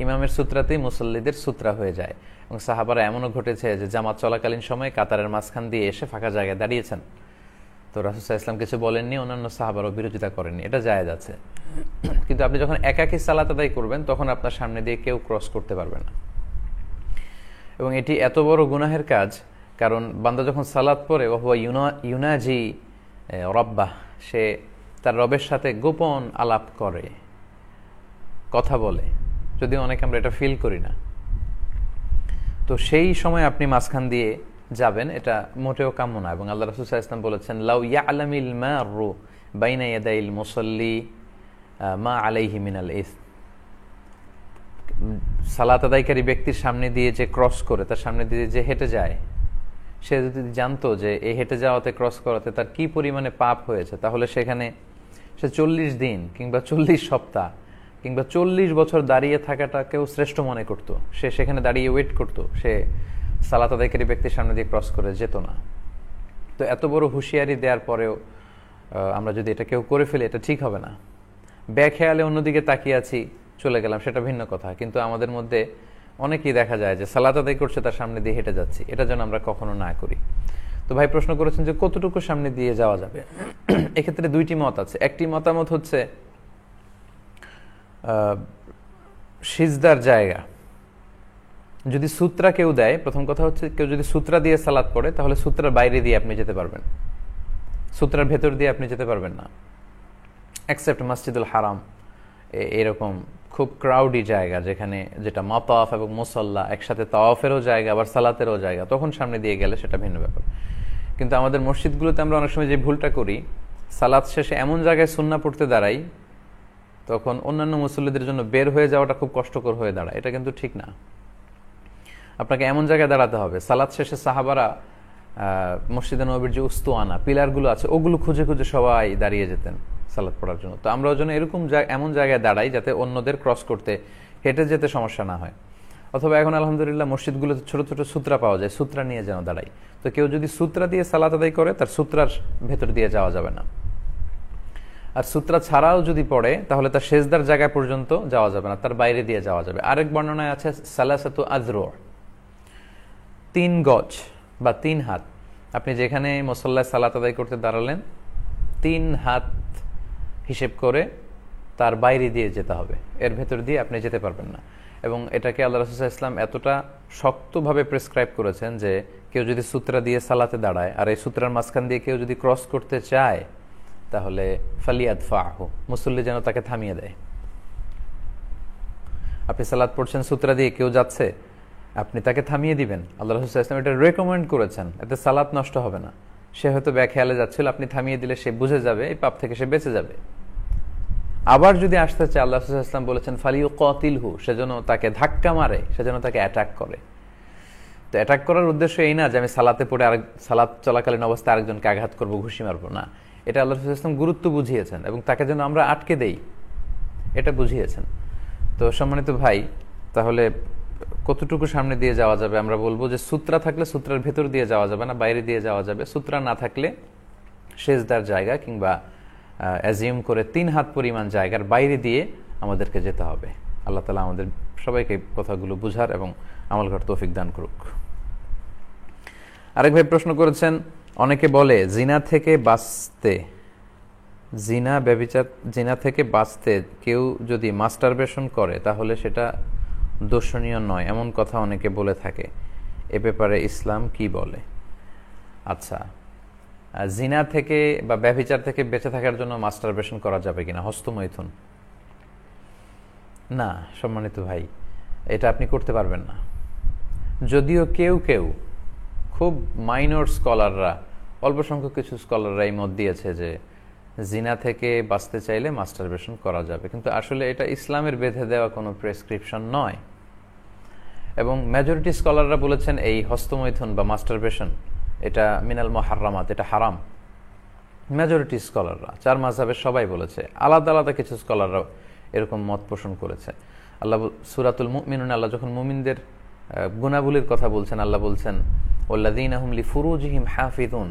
ইমামের সুত্রাতেই মুসল্লিদের সুত্রা হয়ে যায়। এবং সাহাবারা এমনও ঘটেছে যে জামাত চলাকালীন সময় কাতারের মাঝখান দিয়ে এসে ফাঁকা জায়গায় দাঁড়িয়েছেন, তো রাসূল সাল্লাল্লাহু আলাইহি ওয়াসাল্লাম কিছু বলেননি, অন্যান্য সাহাবারও বিরোধিতা করেননি, এটা জায়েজ আছে। কিন্তু আপনি যখন একাকী সালাত আদায় করবেন তখন আপনার সামনে দিয়ে কেউ ক্রস করতে পারবে না। এবং এটি এত বড় গুনাহের কাজ, কারণ বান্দা যখন সালাত পড়ে ওয়া ইউনাজি রব্বাহ, সে তার রবের সাথে গোপন আলাপ করে, কথা বলে, যদিও অনেকে আমরা এটা ফিল করি না। তো সেই সময় আপনি মাঝখান দিয়ে যাবেন, এটা মোটেও কাম্য না। এবং আল্লাহ রাসূল সাল্লাল্লাহু আলাইহি ওয়াসাল্লাম বলেছেন, লাউ ইয়ালামিল মারু বাইনা ইয়াদাইল মুসাল্লি মা আলাইহি মিনাল ইসম, সালাত আদায়কারী ব্যক্তির সামনে দিয়ে যে ক্রস করে, তার সামনে দিয়ে যে হেঁটে যায়, সে যদি জানতো যে এই হেঁটে যাওয়াতে ক্রস করাতে তার কি পরিমাণে পাপ হয়েছে, তাহলে সেখানে সে 40 দিন কিংবা 40 সপ্তাহ কিংবা 40 বছর দাঁড়িয়ে থাকাটাকেও শ্রেষ্ঠ মনে করতো। সে সেখানে দাঁড়িয়ে ওয়েট করতো, সে সালাত আদায়কারী ব্যক্তির সামনে দিয়ে ক্রস করে যেত না। তো এত বড় হুঁশিয়ারি দেওয়ার পরেও আমরা যদি এটা কেউ করে ফেলি, এটা ঠিক হবে না। বেখেয়ালে অন্যদিকে তাকিয়ে আছি, চলে গেলাম, সেটা ভিন্ন কথা। কিন্তু আমাদের মধ্যে অনেকেই দেখা যায় যে সালাত আদায় করছে, তার সামনে দিয়ে হেঁটে যাচ্ছি, এটা যেন আমরা কখনো না করি। তো ভাই প্রশ্ন করেছেন যে কতটুকু সামনে দিয়ে যাওয়া যাবে। এক্ষেত্রে দুইটি মত আছে। একটি মতামত হচ্ছে সিজদার জায়গা যদি সূত্রা কেউ দেয়, প্রথম কথা হচ্ছে কেউ যদি সূত্রা দিয়ে সালাত পড়ে, তাহলে সূত্রার বাইরে দিয়ে আপনি যেতে পারবেন, সূত্রার ভেতর দিয়ে আপনি যেতে পারবেন না, এক্সেপ্ট মসজিদুল হারাম, এরকম খুব ক্রাউডি জায়গা যেখানে, যেটা মাতাফ এবং মুসাল্লা একসাথে, তাওয়াফেরও জায়গা আবার সালাতেরও জায়গা, তখন সামনে দিয়ে গেলে সেটা ভিন্ন ব্যাপার। কিন্তু আমাদের মসজিদগুলোতে আমরা অনেক সময় যে ভুলটা করি, সালাত শেষে এমন জায়গায় সুন্নাহ পড়তে দাঁড়াই, তখন অন্যান্য মুসল্লিদের জন্য বের হয়ে যাওয়াটা খুব কষ্টকর হয়ে দাঁড়ায়। এটা কিন্তু ঠিক না। আপনাকে এমন জায়গায় দাঁড়াতে হবে, সালাত শেষে সাহাবারা মসজিদে নববীর যে উস্তুয়ানা পিলারগুলো আছে, ওগুলো খুঁজে খুঁজে সবাই দাঁড়িয়ে যেতেন সালাত পড়ার জন্য। তো আমরা ওই জন্য এরকম এমন জায়গায় দাঁড়াই যাতে অন্যদের ক্রস করতে, হেঁটে যেতে সমস্যা না হয়। অথবা এখন আলহামদুলিল্লাহ মসজিদগুলোতে ছোট ছোট সূত্রা পাওয়া যায়, সূত্রা নিয়ে যেন দাঁড়াই। তো কেউ যদি সূত্রা দিয়ে সালাত আদায় করে, তার সূত্রার ভেতর দিয়ে যাওয়া যাবে না। আর সূত্রা ছাড়াও যদি পড়ে, তাহলে তার সেজদার জায়গা পর্যন্ত যাওয়া যাবে না, তার বাইরে দিয়ে যাওয়া যাবে। আরেক বর্ণনায় আছে সালাসাতু আযরু, 3 গজ বা 3 হাত। আপনি যেখানে মুসাল্লায় সালাত আদায় করতে দাঁড়ালেন, 3 হাত হিসেব করে তার বাইরে দিয়ে যেতে হবে, এর ভেতর দিয়ে আপনি যেতে পারবেন না। এবং এটাকে আল্লাহ রাসূল সাল্লাল্লাহু আলাইহি ওয়াসাল্লাম এতটা শক্তভাবে প্রেসক্রাইব করেছেন যে কেউ যদি সূত্রা দিয়ে সালাতে দাঁড়ায়, আর এই সূত্রার মাঝখান দিয়ে কেউ যদি ক্রস করতে চায়, তাহলে ফালিয়াদফাহু, মুসল্লি যেন তাকে থামিয়ে দেয়। আপনি সালাত পড়ছেন, সূত্রা দিয়ে কেউ যাচ্ছে, আপনি তাকে থামিয়ে দিবেন। আল্লাহ রাসূল সাল্লাল্লাহু আলাইহি ওয়াসাল্লাম এটা রেকমেন্ড করেছেন, এতে সালাত নষ্ট হবে না। সে হয়তো বেখেয়ালে যাচ্ছিল, আপনি থামিয়ে দিলে সে বুঝে যাবে, এই পাপ থেকে সে বেঁচে যাবে। আবার যদি আসতে চায়, আল্লাহ রাসূল সাল্লাল্লাহু আলাইহি ওয়াসাল্লাম বলেছেন ফালিয়ুকাতিলহু, সেজন্য তাকে ধাক্কা মারে, সেজন্য তাকে অ্যাটাক করে। তো অ্যাটাক করার উদ্দেশ্য এই না যে আমি সালাতে পড়ে সালাত চলাকালীন অবস্থায় আরেকজনকে আঘাত করবো, ঘুষি মারবো না। এটা আল্লাহ রাসূল সাল্লাল্লাহু আলাইহি ওয়াসাল্লাম গুরুত্ব বুঝিয়েছেন এবং তাকে যেন আমরা আটকে দেই, এটা বুঝিয়েছেন। তো সম্মানিত ভাই, তাহলে কতটুকু সামনে দিয়ে যাওয়া যাবে? আমরা বলবো যে সূত্রা থাকলে সূত্রার ভেতর দিয়ে যাওয়া যাবে না, বাইরে দিয়ে যাওয়া যাবে। সূত্রা না থাকলে সেজদার জায়গা কিংবা অ্যাজিউম করে 3 হাত পরিমাণ জায়গার বাইরে দিয়ে আমাদেরকে যেতে হবে। আল্লাহ তাআলা আমাদের সবাইকে কথাগুলো বুঝার এবং আমল করার তৌফিক দান করুক। আরেক ভাই প্রশ্ন করেছেন, অনেকে বলে জিনা থেকে বাঁচতে কেউ যদি মাস্টারবেশন করে তাহলে সেটা দোষণীয় নয়, এমন কথা অনেকে বলে থাকে। এ ব্যাপারে ইসলাম কি বলে? আচ্ছা, জিনা থেকে বা ব্যভিচার থেকে বেঁচে থাকার জন্য মাস্টারবেশন করা যাবে কিনা, হস্তমৈথুন? না সম্মানিত ভাই, এটা আপনি করতে পারবেন না। যদিও কেউ কেউ খুব মাইনর স্কলাররা, অল্প সংখ্যক কিছু স্কলাররা এই মত দিয়েছে যে জিনা থেকে বাঁচতে চাইলে মাস্টারবেশন করা যাবে, কিন্তু আসলে এটা ইসলামের বেঁধে দেওয়া কোনো প্রেসক্রিপশন নয়। এবং মেজরিটি স্কলাররা বলেছেন এই হস্তমৈথুন বা মাস্টারবেশন এটা মিনাল মুহাররামাত, এটা হারাম। মেজরিটি স্কলাররা, 4 মাযহাবের সবাই বলেছে। আলাদা আলাদা কিছু স্কলাররা এরকম মত পোষণ করেছে। আল্লাহ সূরাতুল মুমিনুন, আল্লাহ যখন মুমিনদের গুনাহগুলির কথা বলছেন, আল্লাহ বলছেন ওয়াল্লাযীনা হুম লিফুরুজিহিম হাফিযুন,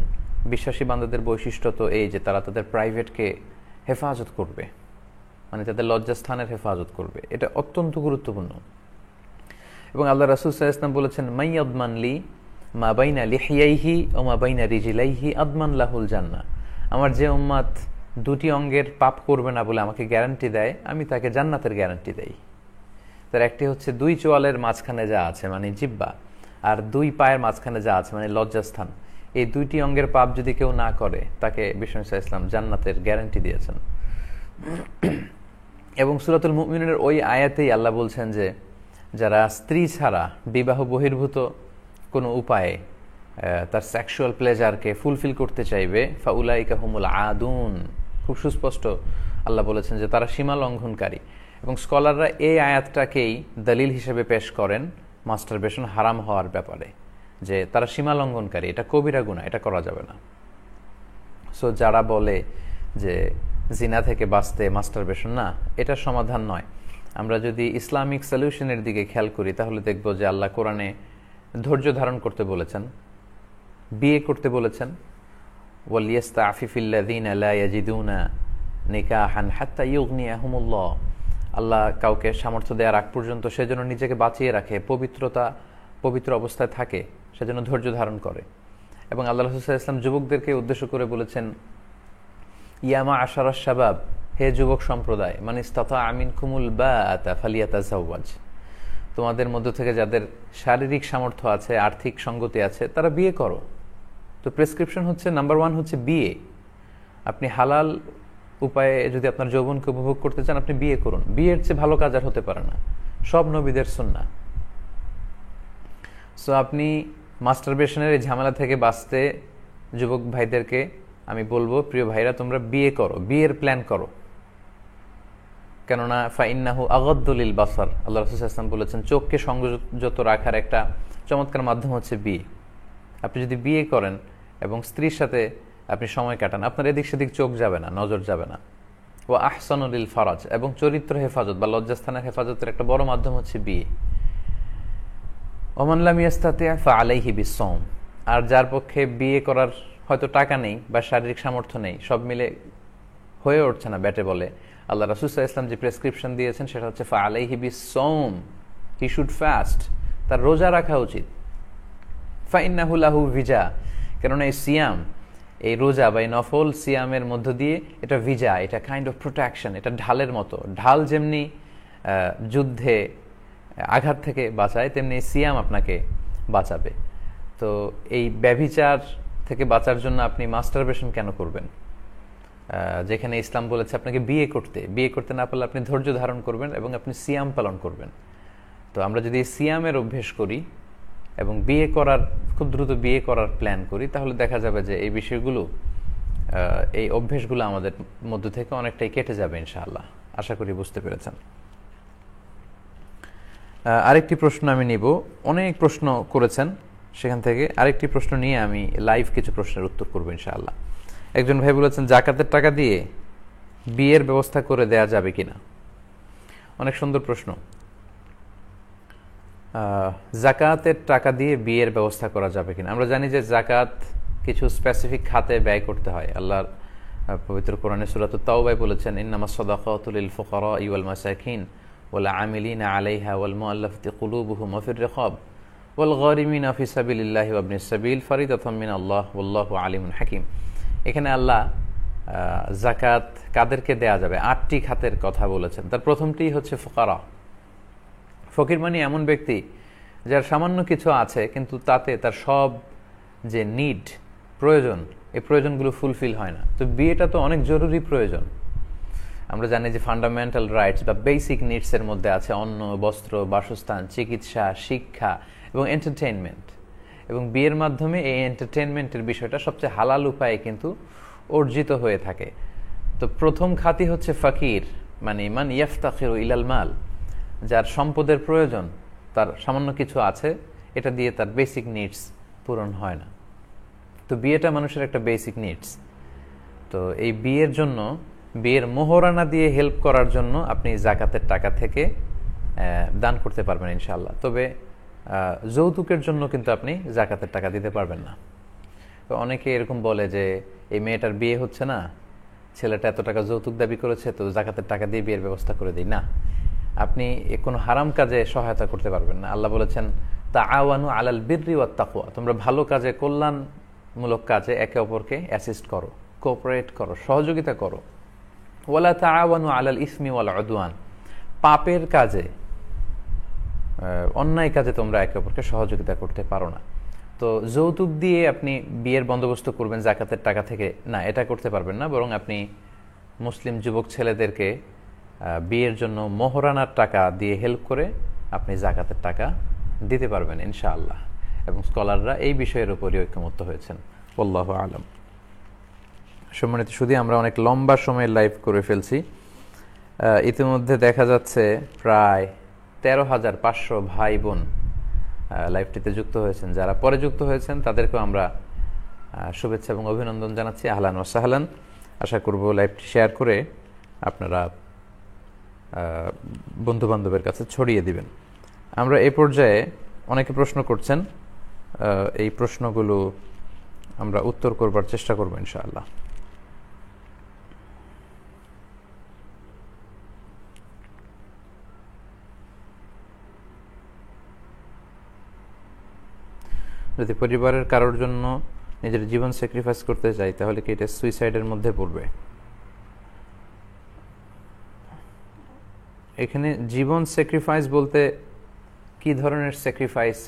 বিশ্বাসী বান্দাদের বৈশিষ্ট্য তো এই যে তারা তাদের প্রাইভেটকে হেফাজত করবে, মানে তাদের লজ্জাস্থানের হেফাজত করবে। এটা অত্যন্ত গুরুত্বপূর্ণ। এবং আল্লাহ রাসূল সাল্লাল্লাহু আলাইহি ওয়াসাল্লাম বলেছেন, মাই আদমান লি মা বাইনা লিহিয়াইহি ও মা বাইনা রিজলাইহি আদমান লাহুল জান্নাহ। আমার যে উম্মাত দুটি অঙ্গের পাপ করবে না বলে আমাকে গ্যারান্টি দেয়, আমি তাকে জান্নাতের গ্যারান্টি দেই। তার একটি হচ্ছে দুই চোয়ালের মাঝখানে যা আছে মানে জিহ্বা, আর দুই পায়ের মাঝখানে যা আছে মানে লজ্জাস্থান। এই দুইটি অঙ্গের পাপ যদি কেউ না করে তাকে বিষ্ণু সাল্লাল্লাহু আলাইহি ওয়াসাল্লাম জান্নাতের গ্যারান্টি দিয়েছেন। এবং সূরাতুল মুমিনুনের ওই আয়াতেই আল্লাহ বলছেন যে যারা স্ত্রী ছাড়া বিবাহ বহির্ভূত কোনো উপায়ে তার সেক্সুয়াল প্লেজারকে ফুলফিল করতে চাইবে, ফাউলাইকা হুমুল আদুন, খুব সুস্পষ্ট আল্লাহ বলেছেন যে তারা সীমা লঙ্ঘনকারী। এবং স্কলাররা এই আয়াতটাকেই দলিল হিসেবে পেশ করেন মাস্টারবেশন হারাম হওয়ার ব্যাপারে, যে তারা সীমা লঙ্ঘনকারী, এটা কবিরা গুনাহ, এটা করা যাবে না। সো যারা বলে যে জিনা থেকে বাঁচতে মাস্টারবেশন, না, এটা সমাধান নয়। আমরা যদি ইসলামিক সলিউশনের দিকে খেয়াল করি তাহলে দেখব যে আল্লাহ কোরআনে ধৈর্য ধারণ করতে বলেছেন, বিয়ে করতে বলেছেন, ওয়ালিয়াস্তাফিফিল্লাযীনা লা ইয়াজিদুনা নিকাহান হাত্তা ইউগনিয়াহুমুল্লাহ। আল্লাহ কাউকে সামর্থ্য দেওয়ার আগ পর্যন্ত সেজন্য নিজেকে বাঁচিয়ে রাখে, পবিত্র অবস্থায় থাকে, সেজন্য ধৈর্য ধারণ করে। এবং আল্লাহ রাসূল সাল্লাল্লাহু আলাইহি ওয়াসাল্লাম যুবকদেরকে উদ্দেশ্য করে বলেছেন, ইয়া মা'আশারাশ শাবাব, হে যুবক সম্প্রদায়, মান ইসতাতা'a মিনকুমুল বাআতা ফালিয়াতাযাওয়াজ, তোমাদের মধ্য থেকে যাদের শারীরিক সামর্থ্য আছে, আর্থিক সঙ্গতি আছে, তারা বিয়ে করো। তো প্রেসক্রিপশন হচ্ছে নাম্বার 1 হচ্ছে বিয়ে। আপনি হালাল উপায়ে যদি আপনার যৌবনকে উপভোগ করতে চান, আপনি বিয়ে করুন। বিয়ের চেয়ে ভালো কাজ আর হতে পারে না, সব নবীদের সুন্নাহ। সো আপনি মাস্টারবেশনের এই ঝামেলা থেকে বাঁচতে যুবক ভাইদেরকে আমি বলবো, প্রিয় ভাইরা, তোমরা বিয়ে করো, বিয়ের প্ল্যান করো। কেননা ফাইন্নাহু আগাদ্দু লিল বাসার, আল্লাহ রাসূল সাল্লাল্লাহু আলাইহি ওয়াসাল্লাম বলেছেন চোখকে সংযত রাখার একটা চমৎকার মাধ্যম হচ্ছে বিয়ে। আপনি যদি বিয়ে করেন এবং স্ত্রীর সাথে আপনি সময় কাটান, আপনার এদিক সেদিক চোখ যাবে না, নজর যাবে না। ওয়া আহসানু লিল ফারাজ, এবং চরিত্র হেফাজত বা লজ্জাস্থানের হেফাজতের একটা বড় মাধ্যম হচ্ছে বিয়ে। ওমান লাম ইয়াস্তাতি' ফাআলাইহি বিসসাওম, আর যার পক্ষে বিয়ে করার হয়তো টাকা নেই বা শারীরিক সামর্থ্য নেই, সব মিলে হয়ে উঠছে না ব্যাটে বলে, আল্লাহ রাসূল সাল্লাল্লাহু আলাইহি ওয়াসাল্লাম যে প্রেসক্রিপশন দিয়েছেন সেটা হচ্ছে ফাআলাইহি বিসসাওম, হি শুড ফাস্ট, তার রোজা রাখা উচিত। ফাইন্নাহু লাহু ভিজা, কেননা এই সিয়াম, এই রোজা বা এই নফল সিয়ামের মধ্য দিয়ে এটা ভিজা, এটা কাইন্ড অফ প্রোটেকশন, এটা ঢালের মতো। ঢাল যেমনি যুদ্ধে আঘাত থেকে বাঁচায়, তেমনি সিয়াম আপনাকে বাঁচাবে। তো এই ব্যভিচার থেকে বাঁচার জন্য আপনি মাস্টারবেশন কেন করবেন, যেখানে ইসলাম বলেছে আপনাকে বিয়ে করতে না পারলে আপনি ধৈর্য ধারণ করবেন এবং আপনি সিয়াম পালন করবেন। তো আমরা যদি সিয়ামের অভ্যেস করি এবং খুব দ্রুত বিয়ে করার প্ল্যান করি, তাহলে দেখা যাবে যে এই বিষয়গুলো, এই অভ্যেসগুলো আমাদের মধ্য থেকে অনেকটাই কেটে যাবে ইনশাআল্লাহ। আশা করি বুঝতে পেরেছেন। আরেকটি প্রশ্ন আমি নিব, অনেক প্রশ্ন করেছেন, সেখান থেকে আরেকটি প্রশ্ন নিয়ে আমি লাইভ কিছু প্রশ্নের উত্তর করবো ইনশাআল্লাহ। একজন ভাই বলেছেন জাকাতের টাকা দিয়ে বিয়ের ব্যবস্থা করে দেয়া যাবে কিনা। অনেক সুন্দর প্রশ্ন। জাকাতের টাকা দিয়ে বিয়ের ব্যবস্থা করা যাবে কিনা। আমরা জানি যে জাকাত কিছু স্পেসিফিক খাতে ব্যয় করতে হয়। আল্লাহর পবিত্র কোরআনে সূরাতুত তাওবায় বলেছেন, ইন্নামাস সাদাকাতু লিল ফুকারাই ওয়াল মাসাকিন ওয়াল আমিলিনা আলাইহা ওয়াল মুআল্লাফাতি কুলুবুহুম ওয়া ফির রিকাব ওয়াল গারিমিনা ফি সাবিলিল্লাহি ওয়া ইবনিস সাবিল ফারিদাতাম মিনাল্লাহ ওয়াল্লাহু আলিমুন হাকিম। এখানে আল্লাহ জাকাত কাদেরকে দেয়া যাবে 8টি খাতের কথা বলেছেন। তার প্রথমটি হচ্ছে ফুকারা। ফকির মানে এমন ব্যক্তি যার সামান্য কিছু আছে কিন্তু তাতে তার সব যে নিড, প্রয়োজন, এই প্রয়োজনগুলো ফুলফিল হয় না। তো বিয়েটা তো অনেক জরুরি প্রয়োজন। আমরা জানি যে ফান্ডামেন্টাল রাইটস বা বেসিক নিডসের মধ্যে আছে অন্ন, বস্ত্র, বাসস্থান, চিকিৎসা, শিক্ষা এবং এন্টারটেইনমেন্ট। এবং বিয়ের মাধ্যমে এই এন্টারটেইনমেন্টের বিষয়টা সবচেয়ে হালাল উপায়ে কিন্তু অর্জিত হয়ে থাকে। তো প্রথম খাতি হচ্ছে ফকির, মানে মান ইয়াফতাকিরু ইলাল মাল, যার সম্পদের প্রয়োজন, তার সামান্য কিছু আছে, এটা দিয়ে তার বেসিক নিডস পূরণ হয় না। তো বিয়েটা মানুষের একটা বেসিক নিডস। তো এই বিয়ের জন্য, বিয়ের মোহরানা দিয়ে হেল্প করার জন্য আপনি জাকাতের টাকা থেকে দান করতে পারবেন ইনশাআল্লাহ। তবে যৌতুকের জন্য কিন্তু আপনি জাকাতের টাকা দিতে পারবেন না। তো অনেকে এরকম বলে যে এই মেয়েটার বিয়ে হচ্ছে না, ছেলেটা এত টাকা যৌতুক দাবি করেছে, তো জাকাতের টাকা দিয়ে বিয়ের ব্যবস্থা করে দিই না। আপনি কোনো হারাম কাজে সহায়তা করতে পারবেন না। আল্লাহ বলেছেন তাআওয়ানু আলাল বিররি ওয়াত তাকওয়া, তোমরা ভালো কাজে, কল্যাণমূলক কাজে একে অপরকে অ্যাসিস্ট করো, কোঅপারেট করো, সহযোগিতা করো। ওয়ালা তাআওয়ানু আলাল ইসমি ওয়াল উদওয়ান, পাপের কাজে, অন্যায় কাজে তোমরা একে অপরকে সহযোগিতা করতে পারো না। তো যৌতুক দিয়ে আপনি বিয়ের বন্দোবস্ত করবেন জাকাতের টাকা থেকে, না, এটা করতে পারবেন না। বরং আপনি মুসলিম যুবক ছেলেদেরকে বিয়ের জন্য মোহরানার টাকা দিয়ে হেল্প করে আপনি জাকাতের টাকা দিতে পারবেন ইনশাআল্লাহ। এবং স্কলাররা এই বিষয়ের উপরই ঐকমত্য হয়েছেন। আল্লাহু আলাম। সম্মানিত শুধু আমরা অনেক লম্বা সময় লাইভ করে ফেলছি। ইতিমধ্যে দেখা যাচ্ছে প্রায় 13,500 ভাই বোন লাইভটিতে যুক্ত হয়েছেন। যারা পরে যুক্ত হয়েছেন তাদেরকেও আমরা শুভেচ্ছা এবং অভিনন্দন জানাচ্ছি। আহলান ওয়া সাহলান। আশা করব লাইভটি শেয়ার করে আপনারা বন্ধু বান্ধবের কাছে ছড়িয়ে দিবেন। আমরা এই পর্যায়ে অনেকে প্রশ্ন করছেন, এই প্রশ্নগুলো আমরা উত্তর করবার চেষ্টা করব ইনশাআল্লাহ। যদি পরিবারের কারোর জন্য নিজের জীবন স্যাক্রিফাইস করতে চাই তাহলে কি এটা সুইসাইডের মধ্যে পড়বে? এখানে জীবন স্যাক্রিফাইস বলতে কি ধরনের স্যাক্রিফাইস?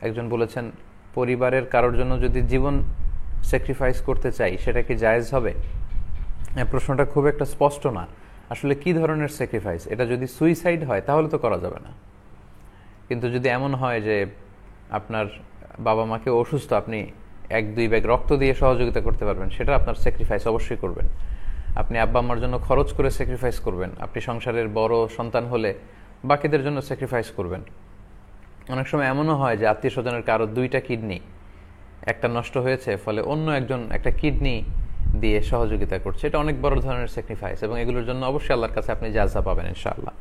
একজন বলেছেন পরিবারের কারোর জন্য যদি জীবন স্যাক্রিফাইস করতে চাই সেটা কি জায়েজ হবে? প্রশ্নটা খুব একটা স্পষ্ট না। আসলে কি ধরনের স্যাক্রিফাইস? এটা যদি সুইসাইড হয় তাহলে তো করা যাবে না। কিন্তু যদি এমন হয় যে আপনার বাবা মাকে অসুস্থ, আপনি 1-2 ব্যাগ রক্ত দিয়ে সহযোগিতা করতে পারবেন, সেটা আপনার স্যাক্রিফাইস অবশ্যই করবেন। আপনি আব্বা আম্মার জন্য খরচ করে স্যাক্রিফাইস করবেন। আপনি সংসারের বড় সন্তান হলে বাকিদের জন্য স্যাক্রিফাইস করবেন। অনেক সময় এমনও হয় যে আত্মীয় স্বজনের কারো 2টা কিডনি, একটা নষ্ট হয়েছে, ফলে অন্য একজন একটা কিডনি দিয়ে সহযোগিতা করছে। এটা অনেক বড় ধরনের স্যাক্রিফাইস এবং এগুলোর জন্য অবশ্যই আল্লাহর কাছে আপনি জাযা পাবেন ইনশাআল্লাহ।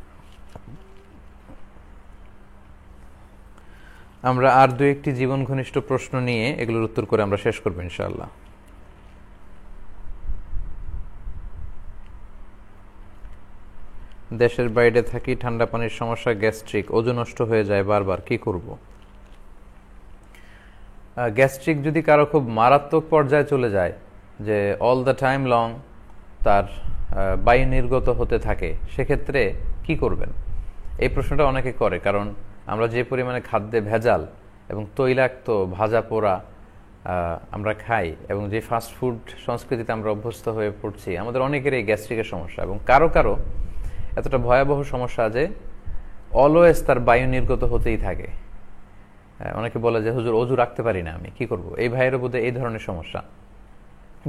আমরা আর 2-1টি জীবন ঘনিষ্ঠ প্রশ্ন নিয়ে এগুলোর উত্তর করে আমরা শেষ করবো ইনশাআল্লাহ। দেশের বাইরে থাকি, ঠান্ডা পানির সমস্যা, গ্যাস্ট্রিক, ওজন নষ্ট হয়ে যায় বারবার, কি করব? গ্যাস্ট্রিক যদি কারো খুব মারাত্মক পর্যায়ে চলে যায়, যে অল দ্য টাইম লং তার বায়ু নির্গত হতে থাকে, সেক্ষেত্রে কি করবেন? এই প্রশ্নটা অনেকে করে, কারণ আমরা যে পরিমাণে খাদ্যে ভেজাল এবং তৈলাক্ত ভাজা পোড়া আমরা খাই এবং যে ফাস্ট ফুড সংস্কৃতিতে আমরা অভ্যস্ত হয়ে পড়ছি, আমাদের অনেকের এই গ্যাস্ট্রিকের সমস্যা, এবং কারো কারো এতটা ভয়াবহ সমস্যা যে অলওয়েজ তার বায়ু নির্গত হতেই থাকে। অনেকে বলে যে হুজুর অজু রাখতে পারি না, আমি কি করব? এই ভাইয়ের বোধে এই ধরনের সমস্যা।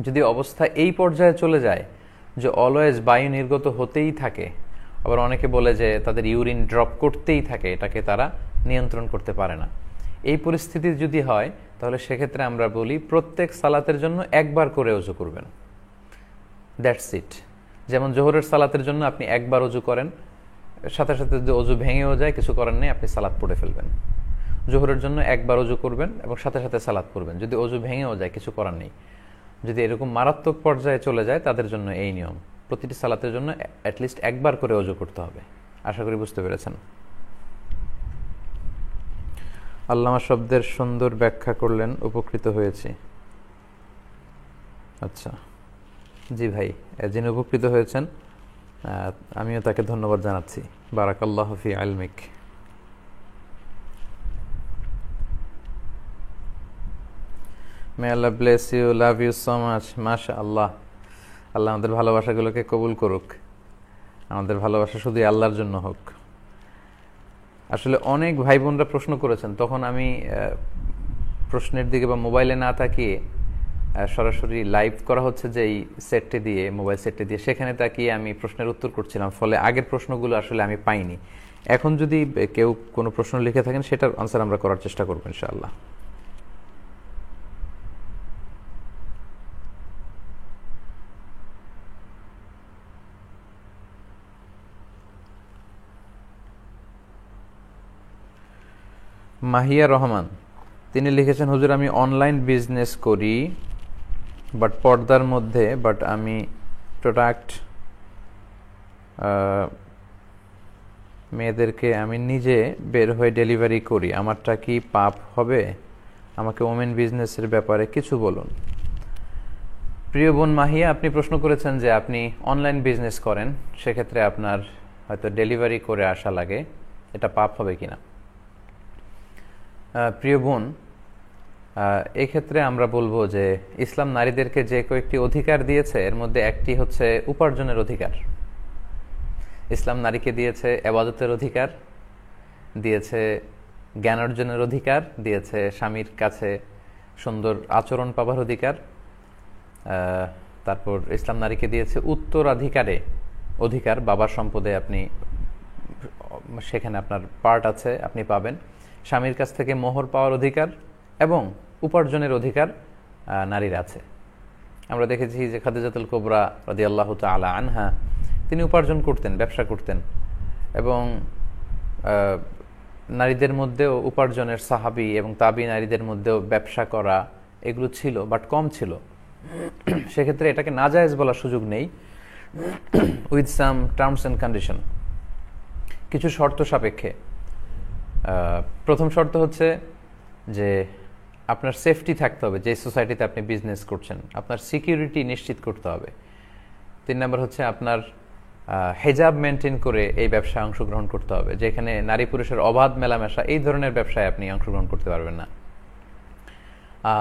যদি অবস্থা এই পর্যায়ে চলে যায় যে অলওয়েজ বায়ু নির্গত হতেই থাকে, আবার অনেকে বলে যে তাদের ইউরিন ড্রপ করতেই থাকে, এটাকে তারা নিয়ন্ত্রণ করতে পারে না, এই পরিস্থিতি যদি হয় তাহলে সেক্ষেত্রে আমরা বলি প্রত্যেক সালাতের জন্য একবার করে ওযু করবেন। That's it. যেমন জোহরের সালাতের জন্য আপনি একবার ওযু করেন, সাথে সাথে যদি ওযু ভেঙেও যায় কিছু করার নেই, আপনি সালাত পড়ে ফেলবেন। জোহরের জন্য একবার ওযু করবেন এবং সাথে সাথে সালাত পড়বেন। যদি ওযু ভেঙেও যায় কিছু করার নেই। যদি এরকম মারাত্মক পর্যায়ে চলে যায় তাদের জন্য এই নিয়ম, প্রতিটি সালাতের জন্য অ্যাটলিস্ট একবার করে ওযু করতে হবে। আশা করি বুঝতে পেরেছেন। আল্লামা শব্দের সুন্দর ব্যাখ্যা করলেন, উপকৃত হয়েছি। আচ্ছা, জি ভাই, যিনি উপকৃত হয়েছেন আমিও তাকে ধন্যবাদ জানাচ্ছি। বারাকাল্লাহু ফি ইলমিক। May Allah bless you, love you so much. মাশাআল্লাহ, আল্লাহ আমাদের ভালোবাসাগুলোকে কবুল করুক। আমাদের ভালোবাসা শুধু আল্লাহর জন্য হোক। আসলে অনেক ভাই বোনরা প্রশ্ন করেছেন, তখন আমি প্রশ্নের দিকে বা মোবাইলে না তাকিয়ে সরাসরি লাইভ করা হচ্ছে যে এই সেটটি দিয়ে, মোবাইল সেটটি দিয়ে, সেখানে তাকিয়ে আমি প্রশ্নের উত্তর করছিলাম, ফলে আগের প্রশ্নগুলো আসলে আমি পাইনি। এখন যদি কেউ কোনো প্রশ্ন লিখে থাকেন সেটার আনসার আমরা করার চেষ্টা করবো ইনশাআল্লাহ। মাহিয়া রহমান, তিনি লিখেছেন, হুজুর আমি অনলাইন বিজনেস করি বাট পর্দার মধ্যে, বাট আমি প্রোডাক্ট মেয়েদেরকে আমি নিজে বের হয়ে ডেলিভারি করি, আমারটা কি পাপ হবে? আমাকে ওমেন বিজনেসের ব্যাপারে কিছু বলুন। প্রিয় বোন মাহিয়া, আপনি প্রশ্ন করেছেন যে আপনি অনলাইন বিজনেস করেন, সেক্ষেত্রে আপনার হয়তো ডেলিভারি করে আসা লাগে, এটা পাপ হবে কিনা। প্রিয় বোন, এক্ষেত্রে আমরা বলবো যে ইসলাম নারীদেরকে যে কয়েকটি অধিকার দিয়েছে এর মধ্যে একটি হচ্ছে উপার্জনের অধিকার। ইসলাম নারীকে দিয়েছে ইবাদতের অধিকার, দিয়েছে জ্ঞান অর্জনের অধিকার, দিয়েছে স্বামীর কাছে সুন্দর আচরণ পাবার অধিকার, তারপর ইসলাম নারীকে দিয়েছে উত্তরাধিকারে অধিকার, বাবার সম্পদে আপনি সেখানে আপনার পার্ট আছে, আপনি পাবেন। স্বামীর কাছ থেকে মোহর পাওয়ার অধিকার এবং উপার্জনের অধিকার নারীর আছে। আমরা দেখেছি যে খাদিজাতুল কুবরা রাদিয়াল্লাহু তাআলা আনহা, তিনি উপার্জন করতেন, ব্যবসা করতেন, এবং নারীদের মধ্যেও উপার্জনের সাহাবী এবং তাবি নারীদের মধ্যেও ব্যবসা করা এগুলো ছিল, বাট কম ছিল। সেক্ষেত্রে এটাকে নাজায়েজ বলার সুযোগ নেই, with some terms and condition, কিছু শর্ত সাপেক্ষে। প্রথম শর্ত হচ্ছে যে আপনার সেফটি থাকতে হবে, যে সোসাইটিতে আপনি বিজনেস করছেন আপনার সিকিউরিটি নিশ্চিত করতে হবে। 3 নম্বর হচ্ছে আপনার হেজাব মেনটেন করে এই ব্যবসায় অংশগ্রহণ করতে হবে, যেখানে নারী পুরুষের অবাধ মেলামেশা, এই ধরনের ব্যবসায় আপনি অংশগ্রহণ করতে পারবেন না।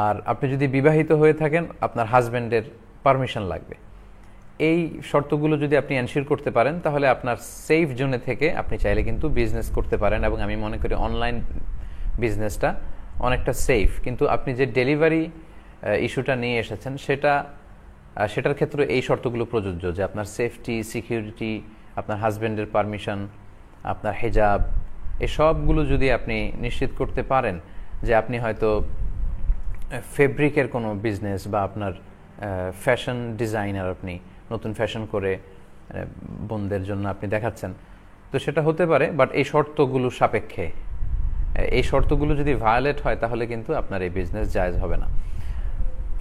আর আপনি যদি বিবাহিত হয়ে থাকেন আপনার হাজব্যান্ডের পারমিশন লাগবে। এই শর্তগুলো যদি আপনি এনশিওর করতে পারেন তাহলে আপনার সেফ জোনে থেকে আপনি চাইলে কিন্তু বিজনেস করতে পারেন, এবং আমি মনে করি অনলাইন বিজনেসটা অনেকটা সেফ। কিন্তু আপনি যে ডেলিভারি ইস্যুটা নিয়ে এসেছেন সেটার ক্ষেত্রে এই শর্তগুলো প্রযোজ্য, যে আপনার সেফটি, সিকিউরিটি, আপনার হাজব্যান্ডের পারমিশন, আপনার হেজাব, এই সবগুলো যদি আপনি নিশ্চিত করতে পারেন, যে আপনি হয়তো ফেব্রিকের কোনো বিজনেস বা আপনার ফ্যাশন ডিজাইনার, আপনি নতুন ফ্যাশন করে বোনদের জন্য আপনি দেখাচ্ছেন, তো সেটা হতে পারে, বাট এই শর্তগুলো সাপেক্ষে। এই শর্তগুলো যদি ভায়োলেট হয় তাহলে কিন্তু আপনার এই বিজনেস জায়েজ হবে না।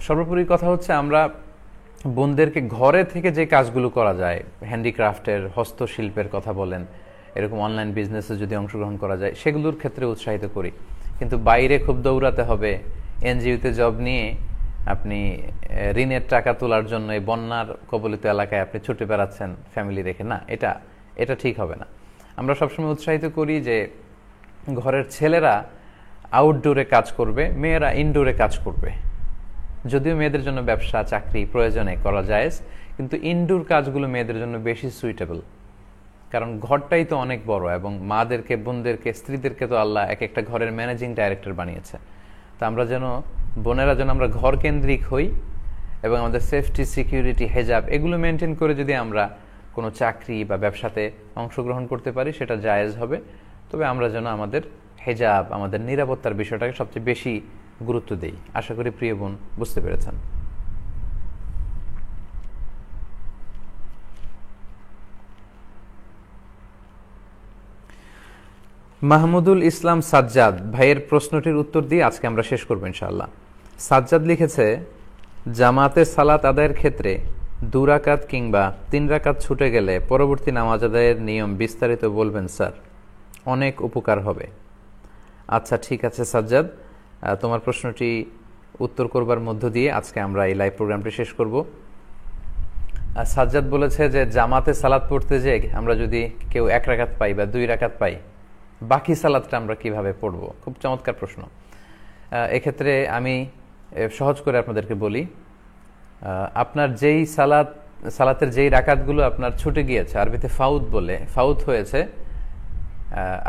সর্বোপরি কথা হচ্ছে আমরা বোনদেরকে ঘরে থেকে যে কাজগুলো করা যায়, হ্যান্ডিক্রাফটের, হস্তশিল্পের কথা বলেন, এরকম অনলাইন বিজনেসে যদি অংশগ্রহণ করা যায় সেগুলোর ক্ষেত্রে উৎসাহিত করি। কিন্তু বাইরে খুব দৌড়াতে হবে, এনজিওতে জব নিয়ে আপনি ঋণের টাকা তোলার জন্য এই বন্যার কবলিত এলাকায় আপনি ছুটে বেড়াচ্ছেন ফ্যামিলি রেখে, না, এটা ঠিক হবে না। আমরা সবসময় উৎসাহিত করি যে ঘরের ছেলেরা আউটডোরে কাজ করবে, মেয়েরা ইনডোরে কাজ করবে। যদিও মেয়েদের জন্য ব্যবসা, চাকরি প্রয়োজনে করা যায়, কিন্তু ইনডোর কাজগুলো মেয়েদের জন্য বেশি সুইটেবল, কারণ ঘরটাই তো অনেক বড়, এবং মাদেরকে, বোনদেরকে, স্ত্রীদেরকে তো আল্লাহ এক একটা ঘরের ম্যানেজিং ডাইরেক্টর বানিয়েছে। তা আমরা যেন, বোনেরা যেন আমরা ঘর কেন্দ্রিক হই, এবং আমাদের সেফটি, সিকিউরিটি, হেজাব এগুলো মেনটেন করে যদি আমরা কোনো চাকরি বা ব্যবসাতে অংশগ্রহণ করতে পারি সেটা জায়েজ হবে। তবে আমরা যেন আমাদের হেজাব, আমাদের নিরাপত্তার বিষয়টাকে সবচেয়ে বেশি গুরুত্ব দেই। আশা করি প্রিয় বোন বুঝতে পেরেছেন। মাহমুদুল ইসলাম সাজ্জাদ ভাইয়ের প্রশ্নটির উত্তর দিয়ে আজকে আমরা শেষ করবো ইনশাআল্লাহ। সাজ্জাদ লিখেছে, জামাতে সালাত আদায়ের ক্ষেত্রে 2 রাকাত কিংবা 3 রাকাত ছুটে গেলে পরবর্তী নামাজ আদায়ের নিয়ম বিস্তারিত বলবেন স্যার, অনেক উপকার হবে। আচ্ছা, ঠিক আছে সাজ্জাদ, তোমার প্রশ্নটি উত্তর করবার মধ্য দিয়ে আজকে আমরা এই লাইভ প্রোগ্রামটি শেষ করব। সাজ্জাদ বলেছে যে জামাতে সালাত পড়তে যে আমরা যদি কেউ 1 রাকাত পাই বা 2 রাকাত পাই, বাকি সালাতটা আমরা কিভাবে পড়ব? খুব চমৎকার প্রশ্ন। এক্ষেত্রে আমি সহজ করে আপনাদেরকে বলি, আপনার যেই সালাতের যেই রাকাতগুলো আপনার ছুটে গিয়েছে, আরবিতে ফাউত বলে, ফাউত হয়েছে,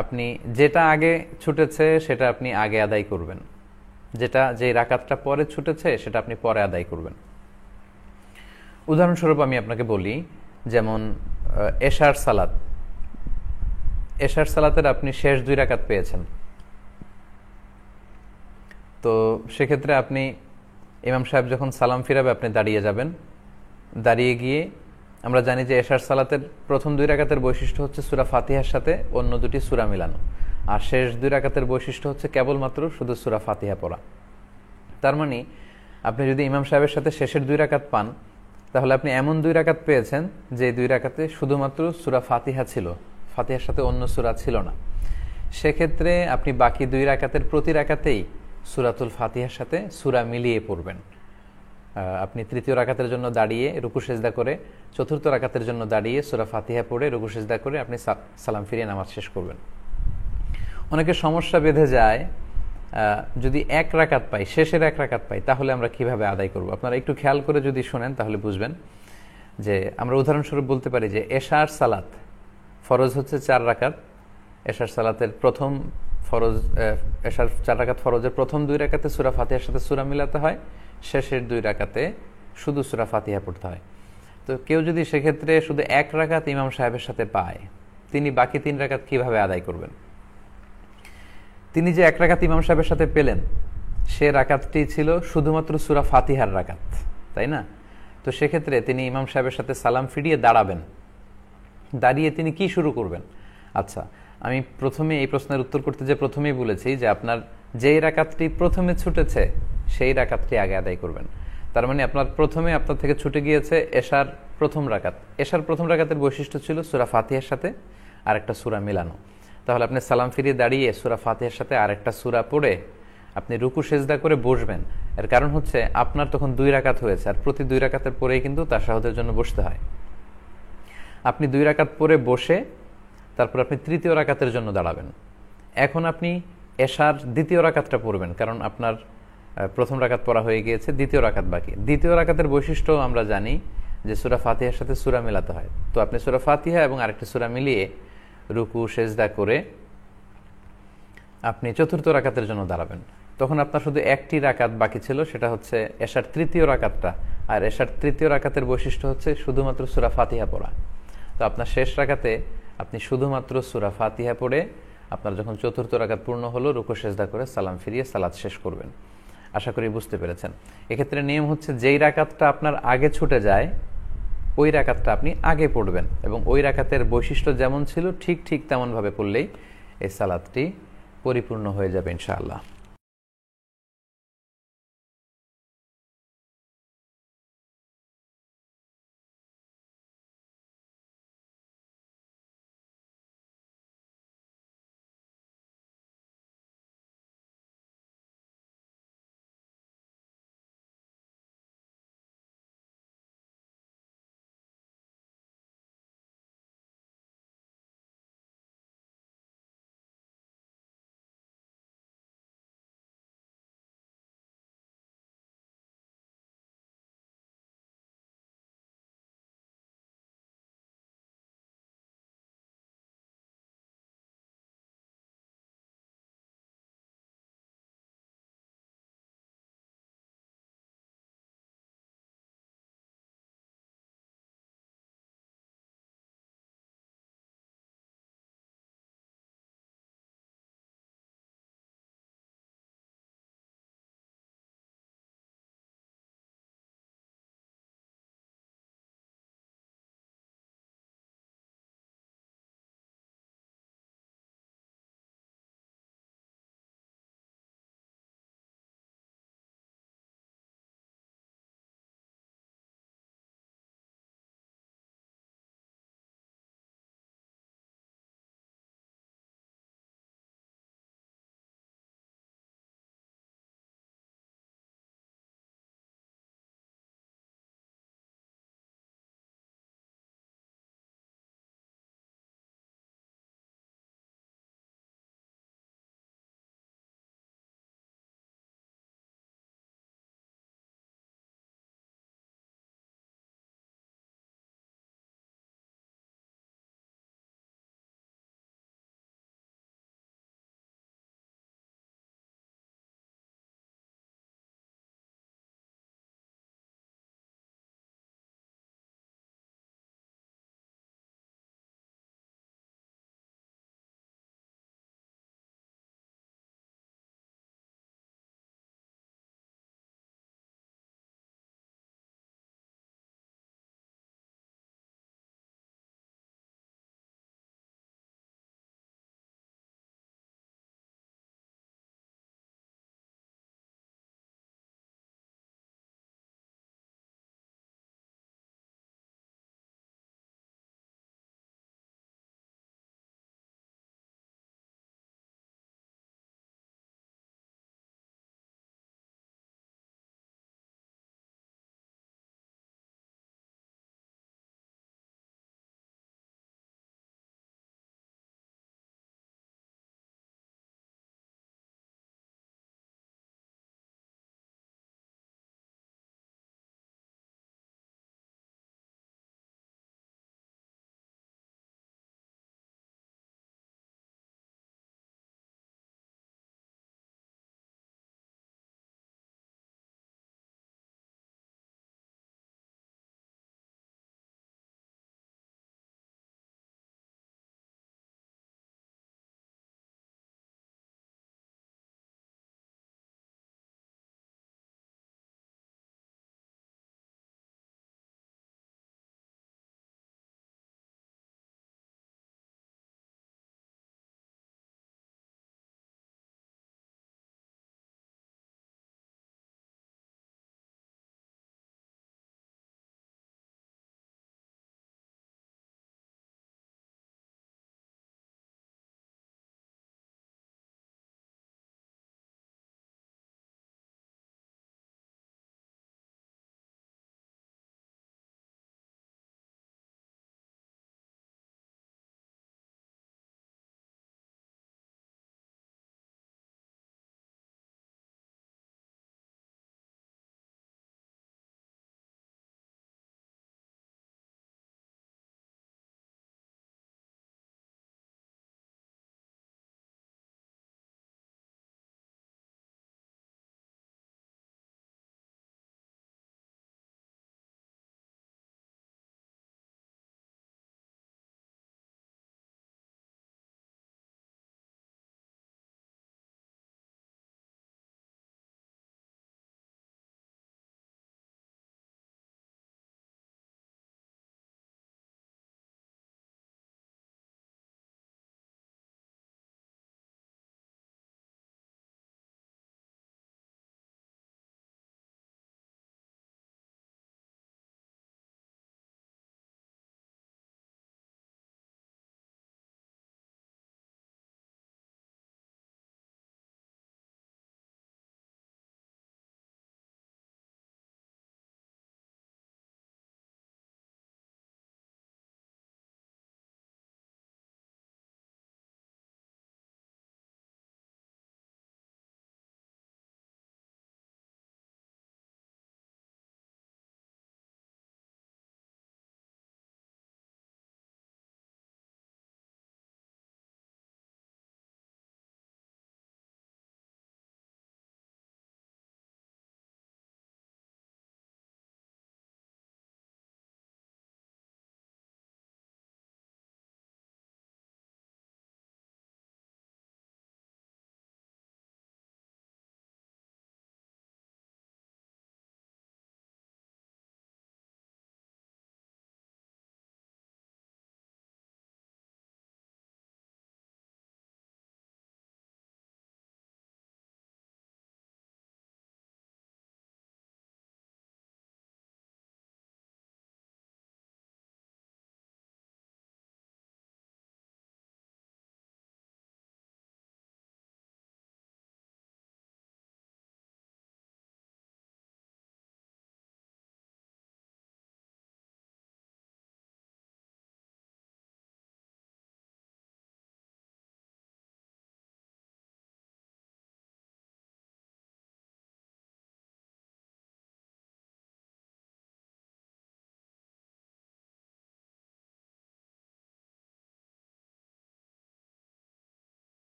আপনি যেটা আগে ছুটেছে সেটা আপনি আগে আদায় করবেন, যেই রাকাতটা পরে ছুটেছে সেটা আপনি পরে আদায় করবেন। উদাহরণস্বরূপ আমি আপনাকে বলি, যেমন এশার সালাতের আপনি শেষ 2 রাকাত পেয়েছেন, তো সেক্ষেত্রে আপনি ইমাম সাহেব যখন সালাম ফিরাবে আপনি দাঁড়িয়ে যাবেন। দাঁড়িয়ে গিয়ে, আমরা জানি যে এশার সালাতের প্রথম 2 রাকাতের বৈশিষ্ট্য হচ্ছে সূরা ফাতিহার সাথে অন্য 2টি সূরা মিলানো। আর শেষ 2 রাকাতের বৈশিষ্ট্য হচ্ছে কেবলমাত্র শুধু সূরা ফাতিহা পড়া। তার মানে আপনি যদি ইমাম সাহেবের সাথে শেষের 2 রাকাত পান, তাহলে আপনি এমন 2 রাকাত পেয়েছেন যে 2 রাকাতে শুধুমাত্র সূরা ফাতিহা ছিল, ফাতিহার সাথে অন্য সূরা ছিল না। সেক্ষেত্রে আপনি বাকি 2 রাকাতের প্রতি রাকাতেই সূরাতুল ফাতিহার সাথে সূরা মিলিয়ে পড়বেন। আপনি তৃতীয় রাকাতের জন্য দাঁড়িয়ে রুকু সেজদা করে, চতুর্থ রাকাতের জন্য দাঁড়িয়ে সূরা ফাতিহা পড়ে রুকু সেজদা করে আপনি সালাম ফিরিয়ে নামাজ শেষ করবেন। অনেকের সমস্যা বেঁধে যায়, যদি 1 রাকাত পাই, শেষের 1 রাকাত পাই, তাহলে আমরা কিভাবে আদায় করব। আপনারা একটু খেয়াল করে যদি শোনেন তাহলে বুঝবেন যে আমরা উদাহরণস্বরূপ বলতে পারি যে এশার সালাত ফরজ হচ্ছে 4 রাকাত। এশার সালাতের প্রথম ফরজ, এশার 4 রাকাত ফরজের প্রথম 2 রাকাতে সূরা ফাতিহার সাথে সূরা মিলাতে হয়, শেষের 2 রাকাতে শুধু সূরা ফাতিহা পড়তে হয়। তো কেউ যদি সেক্ষেত্রে শুধু 1 রাকাত ইমাম সাহেবের সাথে পায়, তিনি বাকি 3 রাকাত কিভাবে আদায় করবেন? তিনি যে 1 রাকাত ইমাম সাহেবের সাথে পেলেন, সে রাকাতটি ছিল শুধুমাত্র সূরা ফাতিহার রাকাত, তাই না? তো সেক্ষেত্রে তিনি ইমাম সাহেবের সাথে সালাম ফিরিয়ে দাঁড়াবেন। দাঁড়িয়ে তিনি কি শুরু করবেন? আচ্ছা, আমি প্রথমে এই প্রশ্নের উত্তর করতে যে প্রথমেই বলেছি যে আপনার যেই রাকাতটি প্রথমে ছুটেছে সেই রাকাতটি আগে আদায় করবেন। তার মানে আপনার প্রথমে আপনার থেকে ছুটে গিয়েছে এশার প্রথম রাকাত। এশার প্রথম রাকাতের বৈশিষ্ট্য ছিল সূরা ফাতিহার সাথে আরেকটা সূরা মিলানো। তাহলে আপনি সালাম ফিরিয়ে দাঁড়িয়ে সূরা ফাতিহার সাথে আরেকটা সূরা পড়ে আপনি রুকু সেজদা করে বসবেন। এর কারণ হচ্ছে আপনার তখন 2 রাকাত হয়েছে, আর প্রতি 2 রাকাতের পরেই কিন্তু তাশাহুদের জন্য বসতে হয়। আপনি 2 রাকাত পরে বসে তারপর আপনি তৃতীয় রাকাতের জন্য দাঁড়াবেন। এখন আপনি এশার দ্বিতীয় রাকাতটা পড়বেন, কারণ আপনার প্রথম রাকাত পড়া হয়ে গিয়েছে, দ্বিতীয় রাকাত বাকি। দ্বিতীয় রাকাতের বৈশিষ্ট্য আমরা জানি যে সূরা ফাতিহার সাথে সূরা মেলাতে হয়। তো আপনি সূরা ফাতিহা এবং আরেকটা সূরা মিলিয়ে রুকু সেজদা করে আপনি চতুর্থ রাকাতের জন্য দাঁড়াবেন। তখন আপনার শুধু একটি রাকাত বাকি ছিল, সেটা হচ্ছে এশার তৃতীয় রাকাতটা। আর এশার তৃতীয় রাকাতের বৈশিষ্ট্য হচ্ছে শুধুমাত্র সূরা ফাতিহা পড়া। তো আপনার শেষ রাকাতে আপনি শুধুমাত্র সূরা ফাতিহা পড়ে আপনার যখন চতুর্থ রাকাত পূর্ণ হলো, রুকু সেজদা করে সালাম ফিরিয়ে সালাত শেষ করবেন। আশা করি বুঝতে পেরেছেন। এক্ষেত্রে নিয়ম হচ্ছে যেই রাকাতটা আপনার আগে ছুটে যায় ওই রাকাতটা আপনি আগে পড়বেন, এবং ওই রাকাতের বৈশিষ্ট্য যেমন ছিল ঠিক তেমনভাবে পড়লেই এই সালাতটি পরিপূর্ণ হয়ে যাবে ইনশাআল্লাহ।